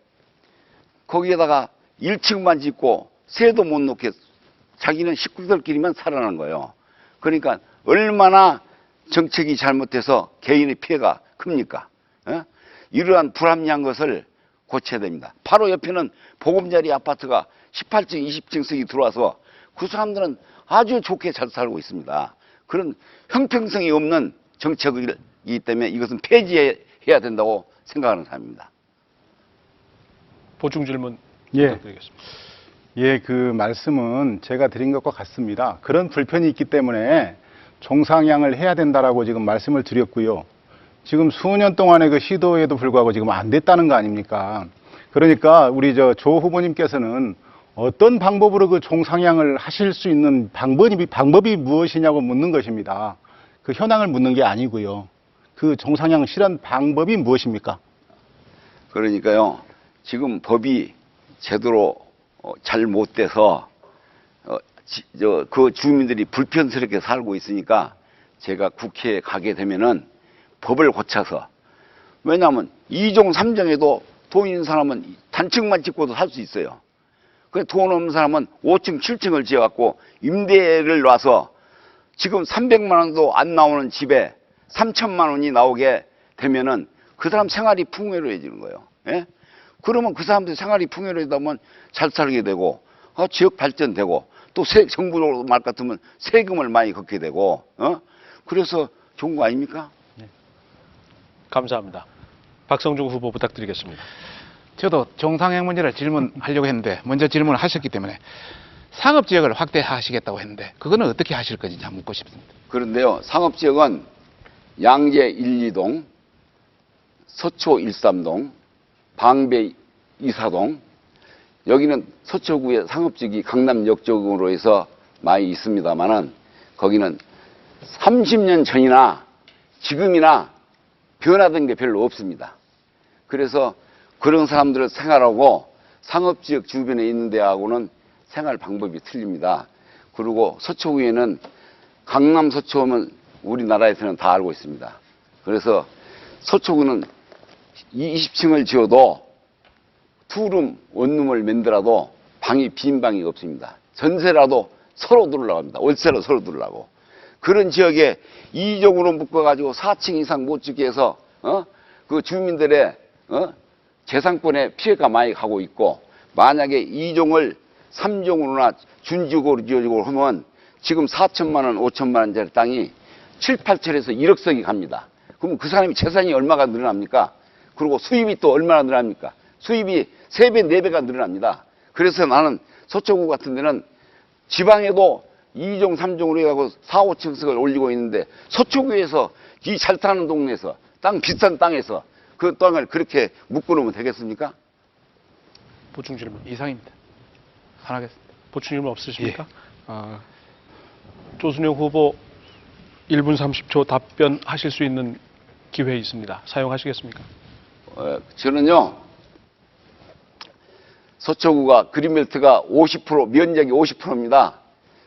거기에다가 1층만 짓고 새도 못 놓게 자기는 식구들끼리만 살아나는 거예요. 그러니까 얼마나 정책이 잘못돼서 개인의 피해가 큽니까? 이러한 불합리한 것을 고쳐야 됩니다. 바로 옆에는 보금자리 아파트가 18층, 20층씩이 들어와서 그 사람들은 아주 좋게 잘 살고 있습니다. 그런 형평성이 없는 정책이기 때문에 이것은 폐지해야 된다고 생각하는 사람입니다. 보충 질문 예. 부탁드리겠습니다. 예, 그 말씀은 제가 드린 것과 같습니다. 그런 불편이 있기 때문에 종상향을 해야 된다라고 지금 말씀을 드렸고요. 지금 수년 동안의 그 시도에도 불구하고 지금 안 됐다는 거 아닙니까? 그러니까 우리 조 후보님께서는 어떤 방법으로 그 종상향을 하실 수 있는 방법이 무엇이냐고 묻는 것입니다. 그 현황을 묻는 게 아니고요. 그 종상향 실현 방법이 무엇입니까? 그러니까요, 지금 법이 제대로 잘 못 돼서 그 주민들이 불편스럽게 살고 있으니까 제가 국회에 가게 되면은 법을 고쳐서, 왜냐하면 2종, 3종에도 돈 있는 사람은 단층만 짓고도 살 수 있어요. 돈 없는 사람은 5층, 7층을 지어갖고 임대를 놔서 지금 300만 원도 안 나오는 집에 3천만 원이 나오게 되면은 그 사람 생활이 풍요로워지는 거예요. 예? 그러면 그 사람들 생활이 풍요로워지다 보면 잘 살게 되고, 지역 발전되고, 또 정부로 말 같으면 세금을 많이 걷게 되고, 그래서 좋은 거 아닙니까? 감사합니다. 박성중 후보 부탁드리겠습니다. 저도 종상향 문제를 질문하려고 했는데 먼저 질문을 하셨기 때문에 상업지역을 확대하시겠다고 했는데 그거는 어떻게 하실 건지 참 묻고 싶습니다. 그런데요, 상업지역은 양재 1, 2동, 서초 1, 3동, 방배 2, 4동, 여기는 서초구의 상업지역이 강남역 쪽으로 해서 많이 있습니다만은 거기는 30년 전이나 지금이나 변화된 게 별로 없습니다. 그래서 그런 사람들을 생활하고 상업지역 주변에 있는 데하고는 생활 방법이 틀립니다. 그리고 서초구에는 강남 서초하면 우리나라에서는 다 알고 있습니다. 그래서 서초구는 20층을 지어도 투룸, 원룸을 만들어도 방이 빈 방이 없습니다. 전세라도 서로 들어갑니다. 월세로 서로 들어가고. 그런 지역에 이종으로 묶어가지고 4층 이상 못 짓게 해서 그 주민들의 재산권에 피해가 많이 가고 있고, 만약에 2종을 3종으로나 준지역으로 지어주고 하면 지금 4천만 원, 5천만 원짜리 땅이 7, 8천에서 1억석이 갑니다. 그럼 그 사람이 재산이 얼마가 늘어납니까? 그리고 수입이 또 얼마나 늘어납니까? 수입이 3배, 4배가 늘어납니다. 그래서 나는 서초구 같은 데는 지방에도 2종, 3종으로 해가지고 4, 5층석을 올리고 있는데, 서초구에서 이 잘 타는 동네에서 비싼 땅에서 그 땅을 그렇게 묶어놓으면 되겠습니까? 보충 질문. 이상입니다. 안 하겠습니다. 보충 질문 없으십니까? 조순영 후보 1분 30초 답변하실 수 있는 기회 있습니다. 사용하시겠습니까? 저는요, 서초구가 그린벨트가 50%, 면적이 50%입니다.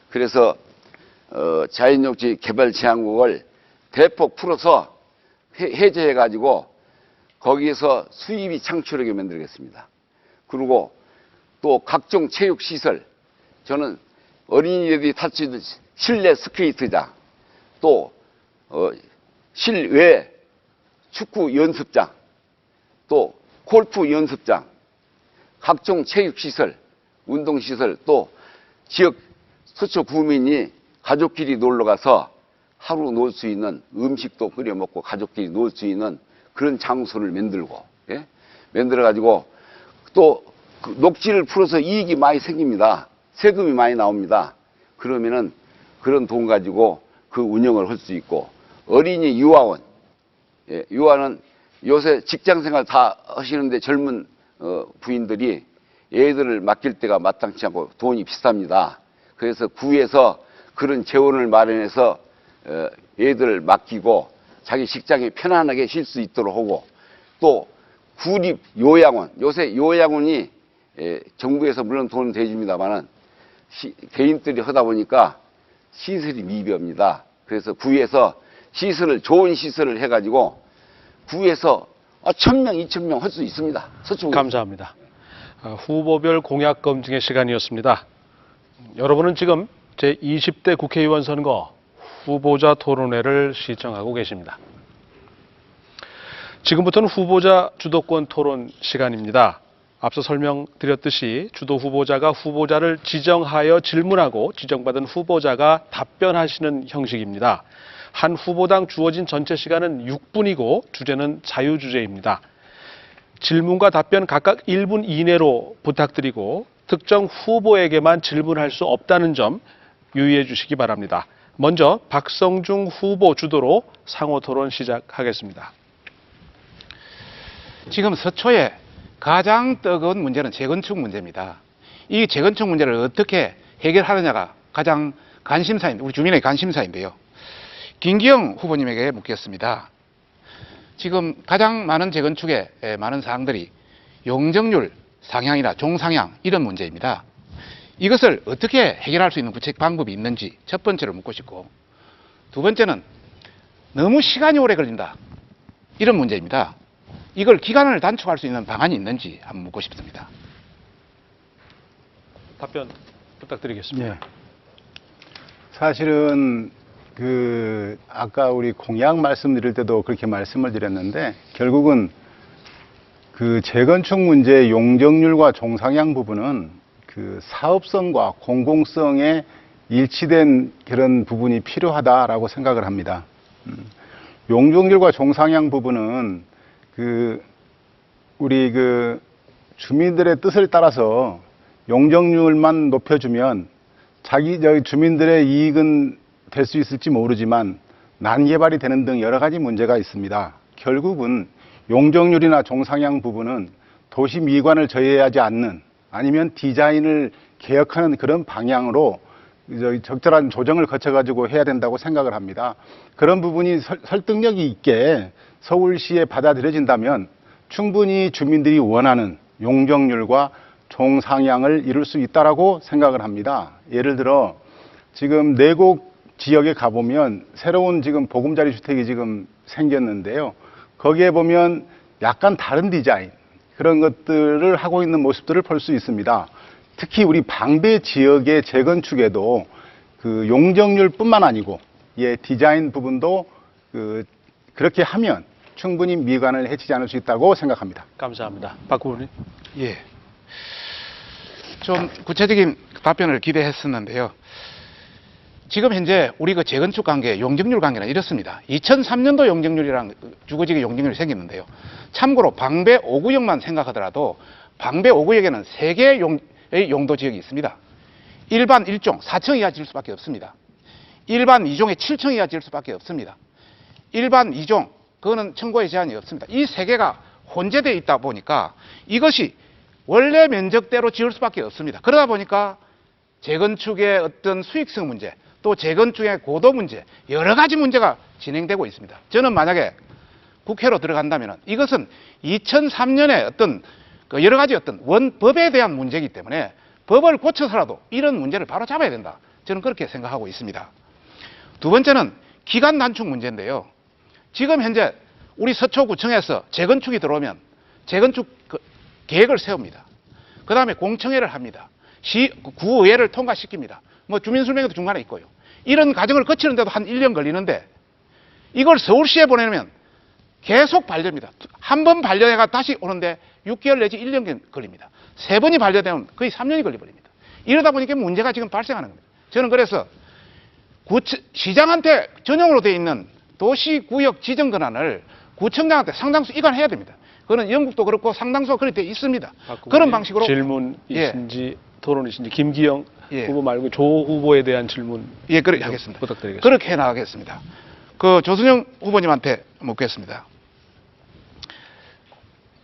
그래서 자연녹지 개발 제한국을 대폭 풀어서 해제해가지고 거기에서 수입이 창출하게 만들겠습니다. 그리고 또 각종 체육시설, 저는 어린이들이 탈 수 있는 실내 스케이트장, 또 실외 축구 연습장, 또 골프 연습장, 각종 체육시설, 운동시설, 또 지역 서초 구민이 가족끼리 놀러가서 하루 놀 수 있는, 음식도 끓여 먹고 가족끼리 놀 수 있는 그런 장소를 만들고, 만들어가지고 또 그 녹지를 풀어서 이익이 많이 생깁니다. 세금이 많이 나옵니다. 그러면은 그런 돈 가지고 그 운영을 할 수 있고, 어린이 유아원, 유아는 요새 직장생활 다 하시는데 젊은 부인들이 애들을 맡길 때가 마땅치 않고 돈이 비쌉니다. 그래서 구에서 그런 재원을 마련해서 애들을 맡기고 자기 직장에 편안하게 쉴 수 있도록 하고, 또 구립 요양원, 요새 요양원이 정부에서 물론 돈을 대줍니다만은 개인들이 하다 보니까 시설이 미비합니다. 그래서 구에서 시설을, 좋은 시설을 해가지고 구에서 1,000명, 2,000명 할 수 있습니다. 서초구. 감사합니다. 후보별 공약 검증의 시간이었습니다. 여러분은 지금 제20대 국회의원 선거 후보자 토론회를 시청하고 계십니다. 지금부터는 후보자 주도권 토론 시간입니다. 앞서 설명드렸듯이 주도 후보자가 후보자를 지정하여 질문하고 지정받은 후보자가 답변하시는 형식입니다. 한 후보당 주어진 전체 시간은 6분이고 주제는 자유주제입니다. 질문과 답변 각각 1분 이내로 부탁드리고 특정 후보에게만 질문할 수 없다는 점 유의해 주시기 바랍니다. 먼저 박성중 후보 주도로 상호 토론 시작하겠습니다. 지금 서초에 가장 뜨거운 문제는 재건축 문제입니다. 이 재건축 문제를 어떻게 해결하느냐가 가장 관심사입니다. 우리 주민의 관심사인데요. 김기영 후보님에게 묻겠습니다. 지금 가장 많은 재건축의 많은 사항들이 용적률 상향이나 종상향 이런 문제입니다. 이것을 어떻게 해결할 수 있는 구체적 방법이 있는지 첫 번째로 묻고 싶고, 두 번째는 너무 시간이 오래 걸린다 이런 문제입니다. 이걸 기간을 단축할 수 있는 방안이 있는지 한번 묻고 싶습니다. 답변 부탁드리겠습니다. 예. 사실은 아까 우리 공약 말씀드릴 때도 그렇게 말씀을 드렸는데, 결국은 그 재건축 문제의 용적률과 종상향 부분은 그 사업성과 공공성에 일치된 그런 부분이 필요하다라고 생각을 합니다. 용적률과 종상향 부분은 우리 주민들의 뜻을 따라서 용적률만 높여주면 주민들의 이익은 될 수 있을지 모르지만 난개발이 되는 등 여러 가지 문제가 있습니다. 결국은 용적률이나 종상향 부분은 도시 미관을 저해하지 않는, 아니면 디자인을 개혁하는 그런 방향으로 적절한 조정을 거쳐가지고 해야 된다고 생각을 합니다. 그런 부분이 설득력이 있게 서울시에 받아들여진다면 충분히 주민들이 원하는 용적률과 종상향을 이룰 수 있다라고 생각을 합니다. 예를 들어 지금 내곡 지역에 가보면 새로운 지금 보금자리 주택이 지금 생겼는데요. 거기에 보면 약간 다른 디자인 그런 것들을 하고 있는 모습들을 볼 수 있습니다. 특히 우리 방배 지역의 재건축에도 그 용적률뿐만 아니고 디자인 부분도 그렇게 하면 충분히 미관을 해치지 않을 수 있다고 생각합니다. 감사합니다. 박 후보님. 예. 좀 구체적인 답변을 기대했었는데요. 지금 현재 우리 그 재건축 관계, 용적률 관계는 이렇습니다. 2003년도 용적률이랑 주거지구 용적률이 생겼는데요. 참고로 방배 5구역만 생각하더라도 방배 5구역에는 3개의 용도 지역이 있습니다. 일반 1종 4층 이하 지을 수밖에 없습니다. 일반 2종에 7층 이하 지을 수밖에 없습니다. 일반 2종, 그거는 청구의 제한이 없습니다. 이 3개가 혼재되어 있다 보니까 이것이 원래 면적대로 지을 수밖에 없습니다. 그러다 보니까 재건축의 어떤 수익성 문제, 또 재건축의 고도 문제, 여러 가지 문제가 진행되고 있습니다. 저는 만약에 국회로 들어간다면 이것은 2003년에 어떤 여러 가지 어떤 원법에 대한 문제이기 때문에 법을 고쳐서라도 이런 문제를 바로 잡아야 된다. 저는 그렇게 생각하고 있습니다. 두 번째는 기간 단축 문제인데요. 지금 현재 우리 서초구청에서 재건축이 들어오면 재건축 계획을 세웁니다. 그 다음에 공청회를 합니다. 구의회를 통과시킵니다. 뭐 주민설명회도 중간에 있고요. 이런 과정을 거치는데도 한 1년 걸리는데 이걸 서울시에 보내면 계속 반려입니다. 한 번 반려해가 다시 오는데 6개월 내지 1년 걸립니다. 3번이 반려되면 거의 3년이 걸려버립니다. 이러다 보니까 문제가 지금 발생하는 겁니다. 저는 그래서 시장한테 전용으로 되어 있는 도시구역 지정 권한을 구청장한테 상당수 이관해야 됩니다. 그거는 영국도 그렇고 상당수가 그렇게 되어 있습니다. 그런 방식으로 질문이신지 토론이신지 김기영 예. 후보 말고 조 후보에 대한 질문 그렇게 하겠습니다. 부탁드리겠습니다. 그렇게 해 나가겠습니다. 그 조순영 후보님한테 묻겠습니다.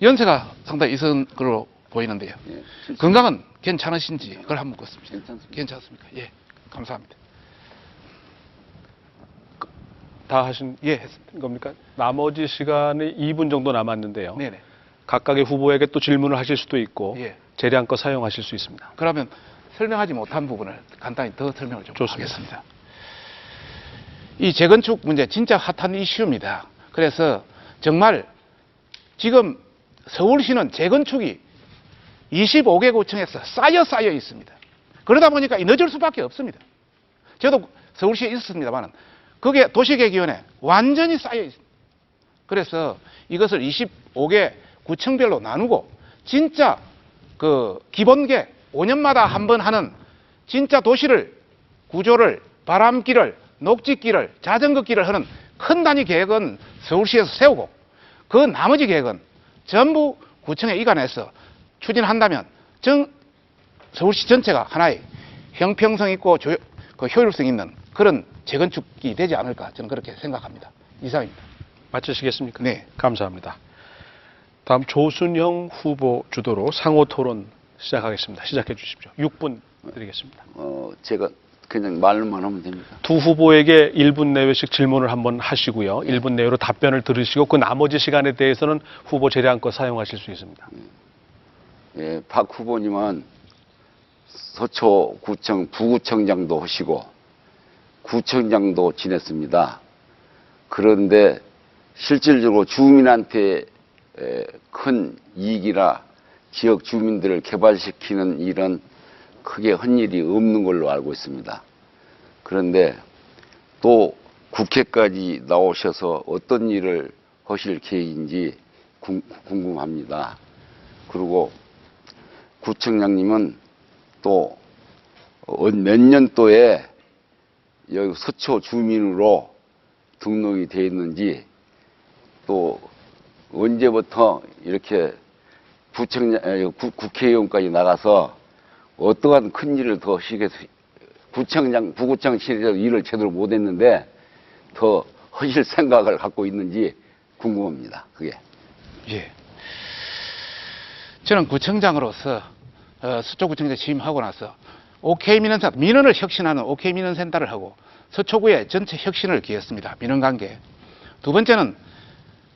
연세가 상당히 있은 걸로 보이는데요. 건강은 괜찮으신지 그걸 한번 묻겠습니다. 괜찮습니까? 예, 감사합니다. 다 하신 겁니까? 나머지 시간이 2분 정도 남았는데요. 네네. 각각의 후보에게 또 질문을 하실 수도 있고 예. 재량껏 사용하실 수 있습니다. 그러면 설명하지 못한 부분을 간단히 더 설명을 좀 좋습니다. 하겠습니다. 이 재건축 문제 진짜 핫한 이슈입니다. 그래서 정말 지금 서울시는 재건축이 25개 구청에서 쌓여 있습니다. 그러다 보니까 늦을 수밖에 없습니다. 저도 서울시에 있었습니다만 그게 도시계획위원회 완전히 쌓여 있습니다. 그래서 이것을 25개 구청별로 나누고 진짜 그 기본계 5년마다 한 번 하는 진짜 도시를 구조를 바람길을 녹지길을 자전거길을 하는 큰 단위 계획은 서울시에서 세우고 그 나머지 계획은 전부 구청에 이관해서 추진한다면 서울시 전체가 하나의 형평성 있고 효율성 있는 그런 재건축이 되지 않을까 저는 그렇게 생각합니다. 이상입니다. 마치시겠습니까? 네. 감사합니다. 다음 조순영 후보 주도로 상호 토론 시작하겠습니다. 시작해 주십시오. 6분 드리겠습니다. 제가 그냥 말만 하면 됩니다. 두 후보에게 1분 내외씩 질문을 한번 하시고요. 1분 내외로 답변을 들으시고 그 나머지 시간에 대해서는 후보 재량껏 사용하실 수 있습니다. 예, 박 후보님은 서초구청 부구청장도 하시고 구청장도 지냈습니다. 그런데 실질적으로 주민한테 큰 이익이나 지역 주민들을 개발시키는 일은 크게 한 일이 없는 걸로 알고 있습니다. 그런데 또 국회까지 나오셔서 어떤 일을 하실 계획인지 궁금합니다. 그리고 구청장님은 또 몇 년도에 여기 서초 주민으로 등록이 되어 있는지 또 언제부터 이렇게 국회의원까지 나가서 어떠한 큰 일을 더 하시겠어요? 부구청 시절에 일을 제대로 못했는데 더 하실 생각을 갖고 있는지 궁금합니다. 그게. 예. 저는 구청장으로서 서초구청장에 취임하고 나서 OK 민원센터, 민원을 혁신하는 OK 민원센터를 하고 서초구의 전체 혁신을 기했습니다. 민원관계. 두 번째는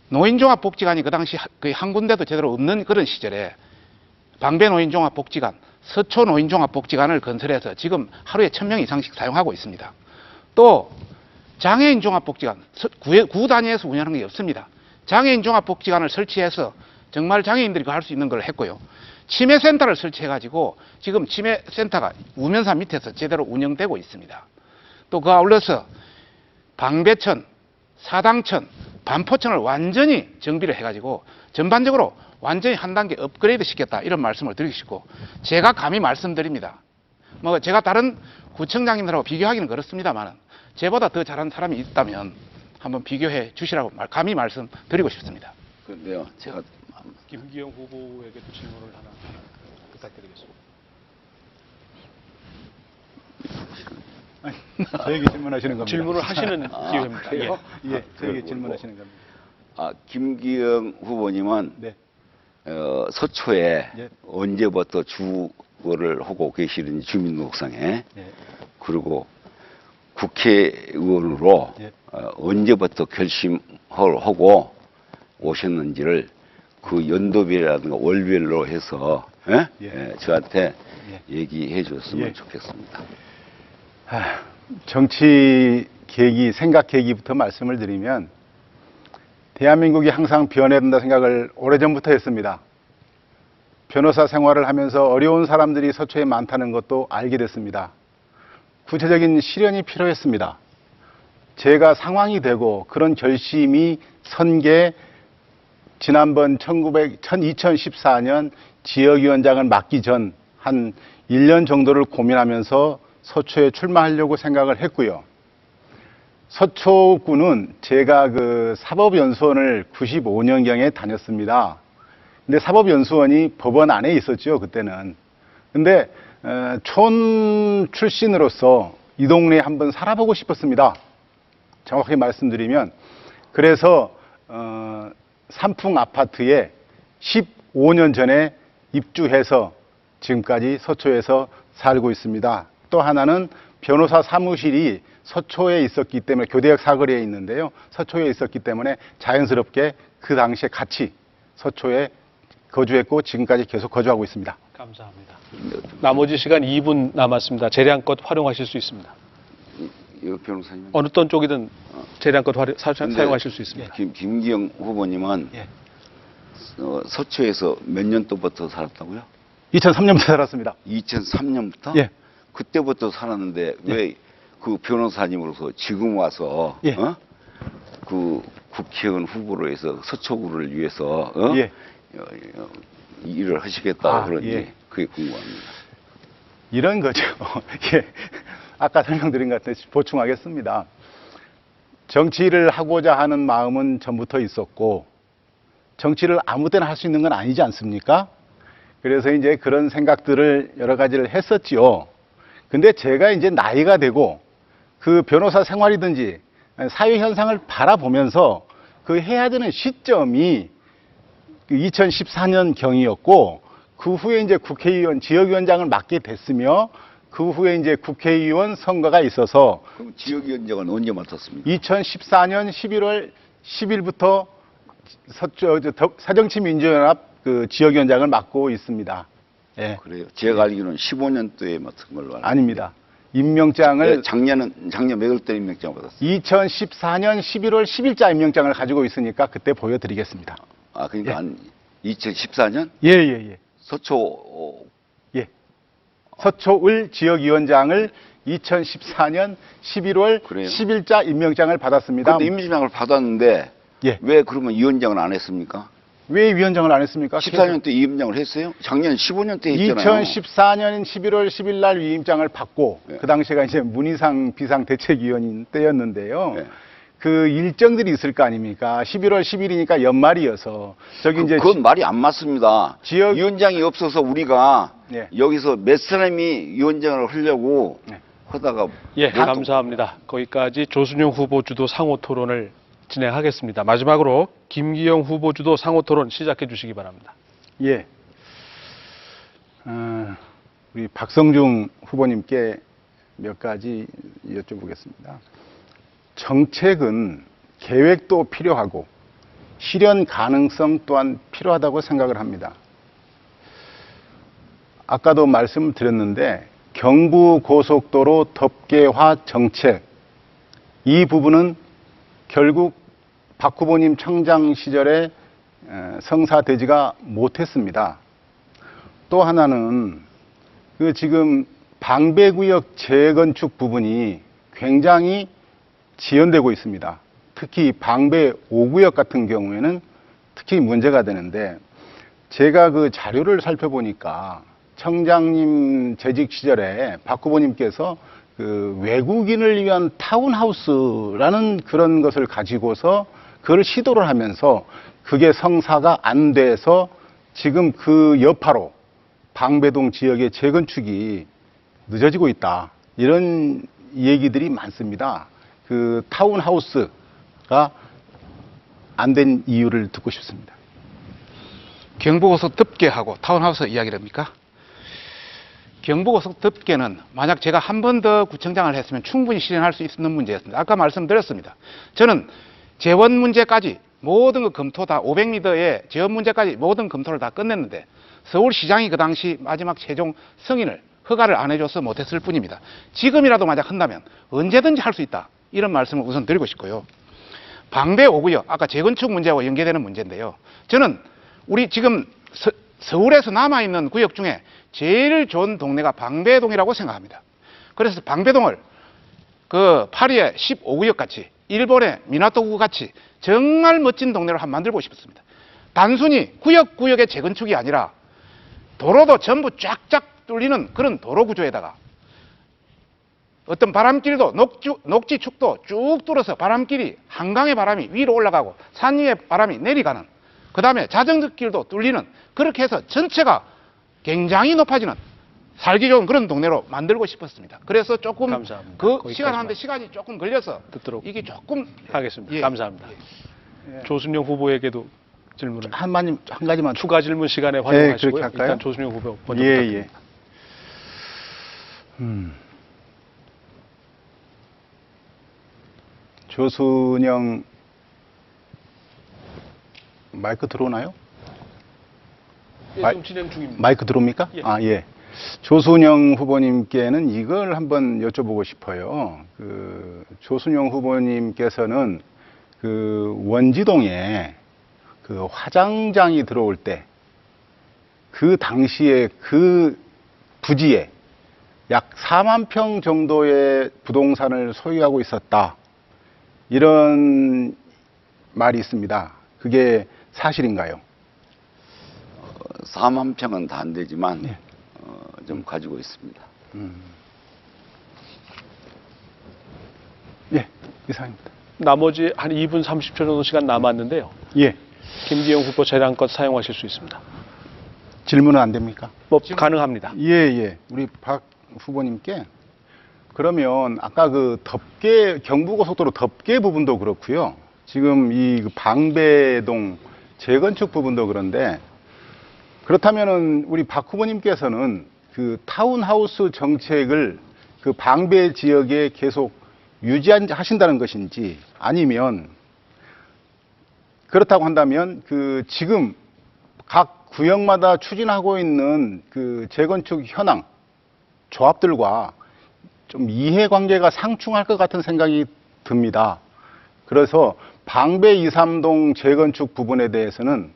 노인종합복지관이 그 당시 거의 한 군데도 제대로 없는 그런 시절에 방배 노인종합복지관, 서초 노인종합복지관을 건설해서 지금 하루에 1000명 이상씩 사용하고 있습니다. 또 장애인 종합복지관, 구 단위에서 운영하는 게 없습니다. 장애인 종합복지관을 설치해서 정말 장애인들이 할 수 있는 걸 했고요. 치매센터를 설치해가지고 지금 치매센터가 우면산 밑에서 제대로 운영되고 있습니다. 또 그 아울러서 방배천, 사당천, 반포천을 완전히 정비를 해가지고 전반적으로 완전히 한 단계 업그레이드 시켰다, 이런 말씀을 드리고 싶고, 제가 감히 말씀드립니다. 뭐 제가 다른 구청장님들하고 비교하기는 그렇습니다만 제보다 더 잘하는 사람이 있다면 한번 비교해 주시라고 감히 말씀드리고 싶습니다. 그런데요, 제가 김기영 후보에게도 질문을 하나 부탁드리겠습니다. 저에게 질문하시는 겁니다. 질문을 하시는 기회입니다. 그래요? 예, 저에게 질문하시는 겁니다. 김기영 후보님은 네. 서초에 예. 언제부터 주거를 하고 계시는지 주민등록상에, 예. 그리고 국회의원으로 예. 언제부터 결심을 하고 오셨는지를 그 연도별이라든가 월별로 해서 저한테 얘기해 줬으면 예. 좋겠습니다. 정치 계기, 생각 계기부터 말씀을 드리면, 대한민국이 항상 변해야 된다 생각을 오래전부터 했습니다. 변호사 생활을 하면서 어려운 사람들이 서초에 많다는 것도 알게 됐습니다. 구체적인 실현이 필요했습니다. 제가 상황이 되고 그런 결심이 선 게 지난번 2014년 지역위원장을 맡기 전 한 1년 정도를 고민하면서 서초에 출마하려고 생각을 했고요. 서초구는 제가 그 사법연수원을 95년경에 다녔습니다. 근데 사법연수원이 법원 안에 있었죠, 그때는. 근데 촌 출신으로서 이 동네에 한번 살아보고 싶었습니다. 정확하게 말씀드리면. 그래서 삼풍 아파트에 15년 전에 입주해서 지금까지 서초에서 살고 있습니다. 또 하나는 변호사 사무실이 서초에 있었기 때문에, 교대역 사거리에 있는데요. 서초에 있었기 때문에 자연스럽게 그 당시에 같이 서초에 거주했고 지금까지 계속 거주하고 있습니다. 감사합니다. 나머지 시간 2분 남았습니다. 재량껏 활용하실 수 있습니다. 이 변호사님. 어느 쪽이든 재량껏 사용하실 수 있습니다. 김기영 후보님은 예. 서초에서 몇 년도부터 살았다고요? 2003년부터 살았습니다. 2003년부터? 예. 그때부터 살았는데 왜 그 변호사님으로서 지금 와서 예. 그 국회의원 후보로 해서 서초구를 위해서 예. 일을 하시겠다고 그런지 예. 그게 궁금합니다. 이런 거죠. 예. 아까 설명드린 것 같아서 보충하겠습니다. 정치를 하고자 하는 마음은 전부터 있었고, 정치를 아무 때나 할 수 있는 건 아니지 않습니까? 그래서 이제 그런 생각들을 여러 가지를 했었지요. 근데 제가 이제 나이가 되고 그 변호사 생활이든지 사회 현상을 바라보면서 그 해야 되는 시점이 2014년 경이었고, 그 후에 이제 국회의원, 지역위원장을 맡게 됐으며, 그 후에 이제 국회의원 선거가 있어서 그럼 지역위원장은 언제 맡았습니까? 2014년 11월 10일부터 새정치민주연합 그 지역위원장을 맡고 있습니다. 예. 그래요. 제가 알기로는 15년도에 맡은 걸로 알고. 아닙니다. 임명장을 작년 몇 월 때 임명장 받았어요? 2014년 11월 10일자 임명장을 가지고 있으니까 그때 보여드리겠습니다. 그러니까 예. 한 2014년 예. 서초 예. 서초을 지역위원장을 2014년 11월 그래요? 10일자 임명장을 받았습니다. 근데 임명장을 받았는데 예. 왜 그러면 위원장을 안 했습니까? 왜 위원장을 안 했습니까? 14년 때 임명을 했어요? 작년 15년 때 했잖아요. 2014년 11월 10일 날 위임장을 받고, 예. 그 당시가 이제 문희상 비상대책위원인 때였는데요. 예. 그 일정들이 있을 거 아닙니까? 11월 10일이니까 연말이어서 저기 이제 그건 말이 안 맞습니다. 지역- 위원장이 없어서 우리가 예. 여기서 몇 사람이 위원장을 하려고 예. 하다가 예, 못- 감사합니다. 거기까지 조순영 후보 주도 상호 토론을 진행하겠습니다. 마지막으로 김기영 후보 주도 상호 토론 시작해 주시기 바랍니다. 예. 우리 박성중 후보님께 몇 가지 여쭤보겠습니다. 정책은 계획도 필요하고 실현 가능성 또한 필요하다고 생각을 합니다. 아까도 말씀드렸는데 경부고속도로 덮개화 정책, 이 부분은 결국 박 후보님 청장 시절에 성사되지가 못했습니다. 또 하나는 그 지금 방배구역 재건축 부분이 굉장히 지연되고 있습니다. 특히 방배 5구역 같은 경우에는 특히 문제가 되는데, 제가 그 자료를 살펴보니까 청장님 재직 시절에 박 후보님께서 그 외국인을 위한 타운하우스라는 그런 것을 가지고서 그걸 시도를 하면서 그게 성사가 안 돼서 지금 그 여파로 방배동 지역의 재건축이 늦어지고 있다, 이런 얘기들이 많습니다. 그 타운하우스가 안 된 이유를 듣고 싶습니다. 경부고속 덮개하고 타운하우스 이야기를 합니까? 경부고속 덮개는 만약 제가 한 번 더 구청장을 했으면 충분히 실현할 수 있는 문제였습니다. 아까 말씀드렸습니다. 저는 재원 문제까지 모든 거 검토 다 500m의 재원 문제까지 모든 검토를 다 끝냈는데 서울시장이 그 당시 마지막 최종 승인을 허가를 안 해줘서 못했을 뿐입니다. 지금이라도 만약 한다면 언제든지 할 수 있다, 이런 말씀을 우선 드리고 싶고요. 방배 5구역, 아까 재건축 문제하고 연계되는 문제인데요. 저는 우리 지금 서울에서 남아있는 구역 중에 제일 좋은 동네가 방배동이라고 생각합니다. 그래서 방배동을 그 파리의 15구역 같이, 일본의 미나토구 같이 정말 멋진 동네로 한번 만들고 싶습니다. 단순히 구역의 재건축이 아니라 도로도 전부 쫙쫙 뚫리는 그런 도로 구조에다가 어떤 바람길도 녹지축도 쭉 뚫어서 바람길이, 한강의 바람이 위로 올라가고 산 위의 바람이 내려가는, 그 다음에 자전거길도 뚫리는, 그렇게 해서 전체가 굉장히 높아지는 살기 좋은 그런 동네로 만들고 싶었습니다. 그래서 조금 감사합니다. 그 거기까지만 시간 하는데 시간이 조금 걸려서 듣도록 이게 조금 하겠습니다. 예. 감사합니다. 조순영 후보에게도 질문을 한 가지만 추가 질문 시간에 활용하시고요. 그렇게 할까요? 일단 조순영 후보 먼저 예, 부탁드립니다. 예. 조순영 마이크 들어오나요? 예, 마이- 지금 진행 중입니다. 마이크 들어옵니까? 예. 아, 예. 조순영 후보님께는 이걸 한번 여쭤보고 싶어요. 그 조순영 후보님께서는 그 원지동에 그 화장장이 들어올 때 그 당시에 그 부지에 약 4만 평 정도의 부동산을 소유하고 있었다, 이런 말이 있습니다. 그게 사실인가요? 4만 평은 다 안 되지만 예. 좀 가지고 있습니다. 예, 이상입니다. 나머지 한 2분 30초 정도 시간 남았는데요. 예, 김기영 후보 재량껏 사용하실 수 있습니다. 질문은 안 됩니까? 뭐 가능합니다. 예, 예. 우리 박 후보님께 그러면 아까 그 덮개, 경부고속도로 덮개 부분도 그렇고요. 지금 이 방배동 재건축 부분도 그런데, 그렇다면은 우리 박 후보님께서는 그 타운하우스 정책을 그 방배 지역에 계속 유지하신다는 것인지, 아니면 그렇다고 한다면 그 지금 각 구역마다 추진하고 있는 그 재건축 현황 조합들과 좀 이해관계가 상충할 것 같은 생각이 듭니다. 그래서 방배 2, 3동 재건축 부분에 대해서는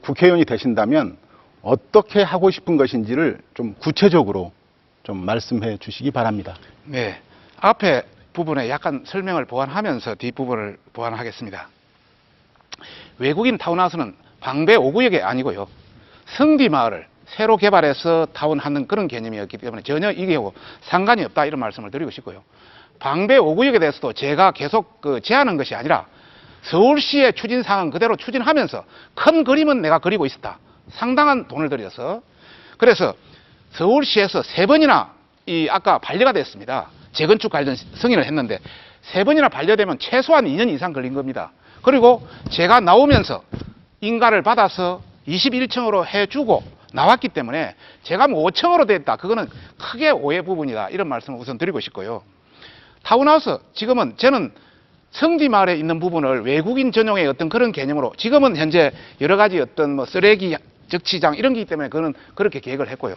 국회의원이 되신다면 어떻게 하고 싶은 것인지를 좀 구체적으로 좀 말씀해 주시기 바랍니다. 네, 앞에 부분에 약간 설명을 보완하면서 뒷부분을 보완하겠습니다. 외국인 타운하우스는 방배 5구역이 아니고요, 성디마을을 새로 개발해서 타운하는 그런 개념이었기 때문에 전혀 이게하고 상관이 없다, 이런 말씀을 드리고 싶고요. 방배 5구역에 대해서도 제가 계속 제안한 것이 아니라 서울시의 추진사항은 그대로 추진하면서 큰 그림은 내가 그리고 있었다. 상당한 돈을 들여서. 그래서 서울시에서 3번이나 아까 반려가 됐습니다. 재건축 관련 승인을 했는데 3번이나 반려되면 최소한 2년 이상 걸린 겁니다. 그리고 제가 나오면서 인가를 받아서 21층으로 해주고 나왔기 때문에 제가 뭐 5층으로 됐다, 그거는 크게 오해 부분이다, 이런 말씀을 우선 드리고 싶고요. 타운하우스, 지금은 저는 성지마을에 있는 부분을 외국인 전용의 어떤 그런 개념으로, 지금은 현재 여러 가지 어떤 뭐 쓰레기 적치장 이런 게 있기 때문에 그거는 그렇게 계획을 했고요.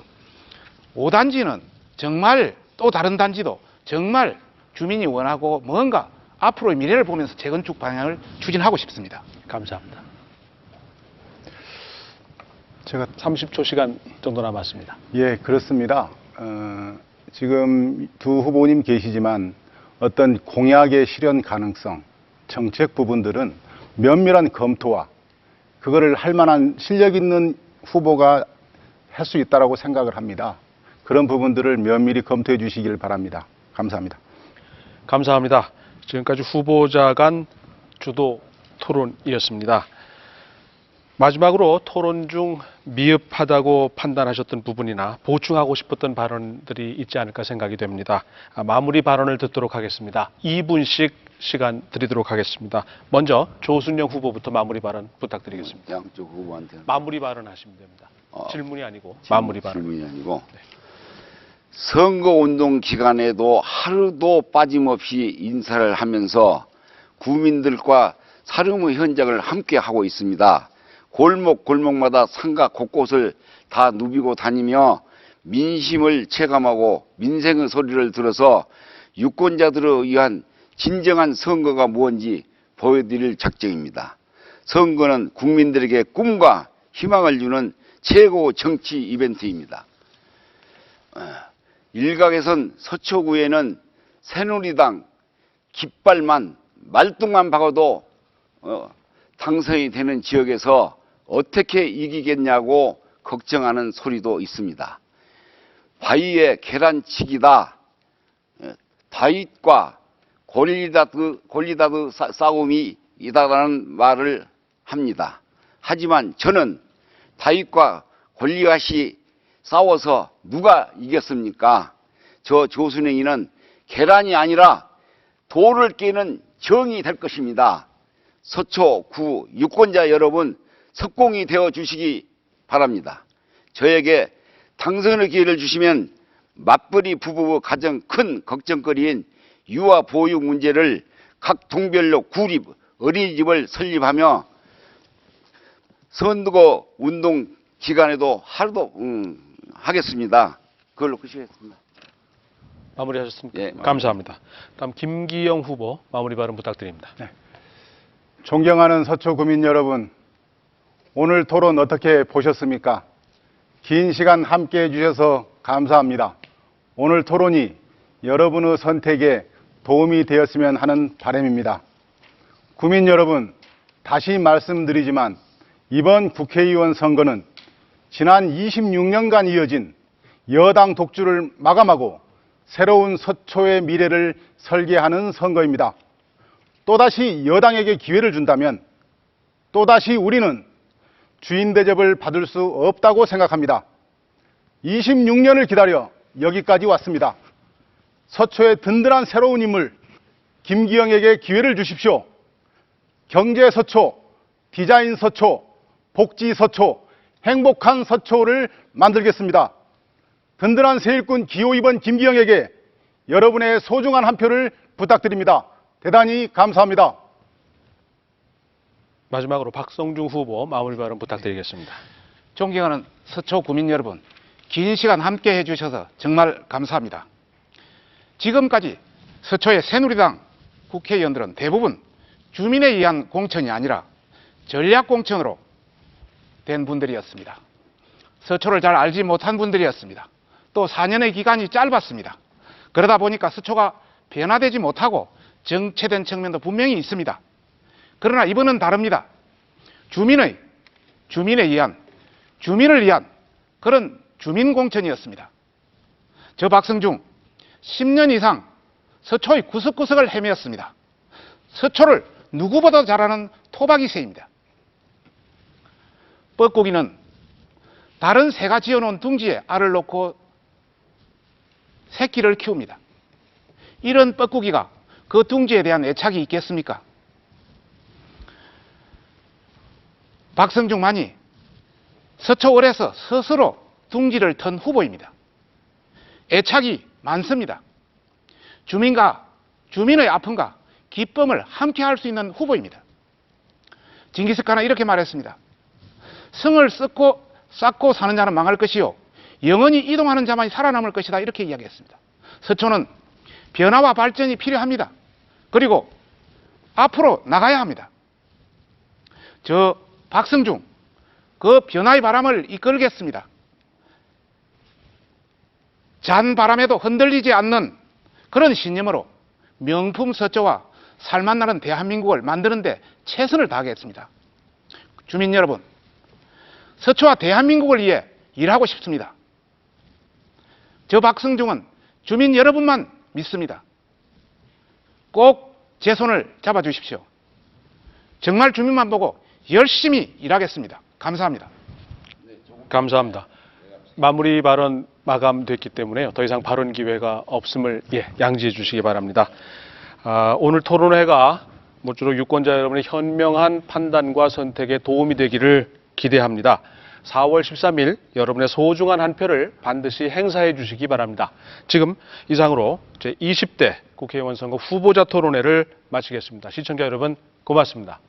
5단지는 정말 또 다른 단지도 정말 주민이 원하고 뭔가 앞으로의 미래를 보면서 재건축 방향을 추진하고 싶습니다. 감사합니다. 제가 30초 시간 정도 남았습니다. 예, 그렇습니다. 지금 두 후보님 계시지만 어떤 공약의 실현 가능성, 정책 부분들은 면밀한 검토와 그거를 할 만한 실력 있는 후보가 할 수 있다라고 생각을 합니다. 그런 부분들을 면밀히 검토해 주시길 바랍니다. 감사합니다. 감사합니다. 지금까지 후보자 간 주도 토론이었습니다. 마지막으로 토론 중 미흡하다고 판단하셨던 부분이나 보충하고 싶었던 발언들이 있지 않을까 생각이 됩니다. 마무리 발언을 듣도록 하겠습니다. 2분씩 시간 드리도록 하겠습니다. 먼저 조순영 후보부터 마무리 발언 부탁드리겠습니다. 양쪽 후보한테 마무리 발언 하시면 됩니다. 질문이 아니고 마무리 발언. 질문이 아니고 선거운동 기간에도 하루도 빠짐없이 인사를 하면서 국민들과 사름의 현장을 함께 하고 있습니다. 골목골목마다 상가 곳곳을 다 누비고 다니며 민심을 체감하고 민생의 소리를 들어서 유권자들을 위한 진정한 선거가 무엇인지 보여드릴 작정입니다. 선거는 국민들에게 꿈과 희망을 주는 최고 정치 이벤트입니다. 일각에선 서초구에는 새누리당 깃발만 말뚝만 박아도 당선이 되는 지역에서 어떻게 이기겠냐고 걱정하는 소리도 있습니다. 바위의 계란치기다. 다윗과 골리다드 싸움이 이다라는 말을 합니다. 하지만 저는 다윗과 골리앗이 싸워서 누가 이겼습니까? 저 조순행이는 계란이 아니라 돌을 깨는 정이 될 것입니다. 서초구 유권자 여러분 석공이 되어 주시기 바랍니다. 저에게 당선의 기회를 주시면 맞벌이 부부의 가장 큰 걱정거리인 유아 보육 문제를 각 동별로 구립 어린이집을 설립하며 선거 운동 기간에도 하루도 하겠습니다. 그걸로 끝이겠습니다. 마무리하셨습니까? 예, 감사합니다. 다음 김기영 후보 마무리 발언 부탁드립니다. 존경하는 서초 구민 여러분, 오늘 토론 어떻게 보셨습니까? 긴 시간 함께 해주셔서 감사합니다. 오늘 토론이 여러분의 선택에 도움이 되었으면 하는 바람입니다. 구민 여러분, 다시 말씀드리지만 이번 국회의원 선거는 지난 26년간 이어진 여당 독주를 마감하고 새로운 서초의 미래를 설계하는 선거입니다. 또다시 여당에게 기회를 준다면 또다시 우리는 주인 대접을 받을 수 없다고 생각합니다. 26년을 기다려 여기까지 왔습니다. 서초의 든든한 새로운 인물 김기영에게 기회를 주십시오. 경제 서초, 디자인 서초, 복지 서초, 행복한 서초를 만들겠습니다. 든든한 세일꾼 기호 2번 김기영에게 여러분의 소중한 한 표를 부탁드립니다. 대단히 감사합니다. 마지막으로 박성중 후보 마무리 발언 부탁드리겠습니다. 존경하는 서초 구민 여러분, 긴 시간 함께 해주셔서 정말 감사합니다. 지금까지 서초의 새누리당 국회의원들은 대부분 주민에 의한 공천이 아니라 전략 공천으로 된 분들이었습니다. 서초를 잘 알지 못한 분들이었습니다. 또 4년의 기간이 짧았습니다. 그러다 보니까 서초가 변화되지 못하고 정체된 측면도 분명히 있습니다. 그러나 이번은 다릅니다. 주민을 위한 그런 주민공천이었습니다. 저 박성중 10년 이상 서초의 구석구석을 헤매었습니다. 서초를 누구보다 잘 아는 토박이새입니다. 뻐꾸기는 다른 새가 지어놓은 둥지에 알을 놓고 새끼를 키웁니다. 이런 뻐꾸기가 그 둥지에 대한 애착이 있겠습니까? 박성중만이 서초을에서 스스로 둥지를 턴 후보입니다. 애착이 많습니다. 주민의 아픔과 기쁨을 함께 할 수 있는 후보입니다. 징기스칸은 이렇게 말했습니다. 성을 쌓고 사는 자는 망할 것이요 영원히 이동하는 자만이 살아남을 것이다. 이렇게 이야기했습니다. 서초는 변화와 발전이 필요합니다. 그리고 앞으로 나가야 합니다. 저 박성중, 그 변화의 바람을 이끌겠습니다. 잔 바람에도 흔들리지 않는 그런 신념으로 명품 서초와 살맛나는 대한민국을 만드는 데 최선을 다하겠습니다. 주민 여러분, 서초와 대한민국을 위해 일하고 싶습니다. 저 박성중은 주민 여러분만 믿습니다. 꼭 제 손을 잡아주십시오. 정말 주민만 보고 열심히 일하겠습니다. 감사합니다. 감사합니다. 마무리 발언 마감됐기 때문에요. 더 이상 발언 기회가 없음을 양지해 주시기 바랍니다. 오늘 토론회가 모쪼록 유권자 여러분의 현명한 판단과 선택에 도움이 되기를 기대합니다. 4월 13일 여러분의 소중한 한 표를 반드시 행사해 주시기 바랍니다. 지금 이상으로 제20대 국회의원 선거 후보자 토론회를 마치겠습니다. 시청자 여러분 고맙습니다.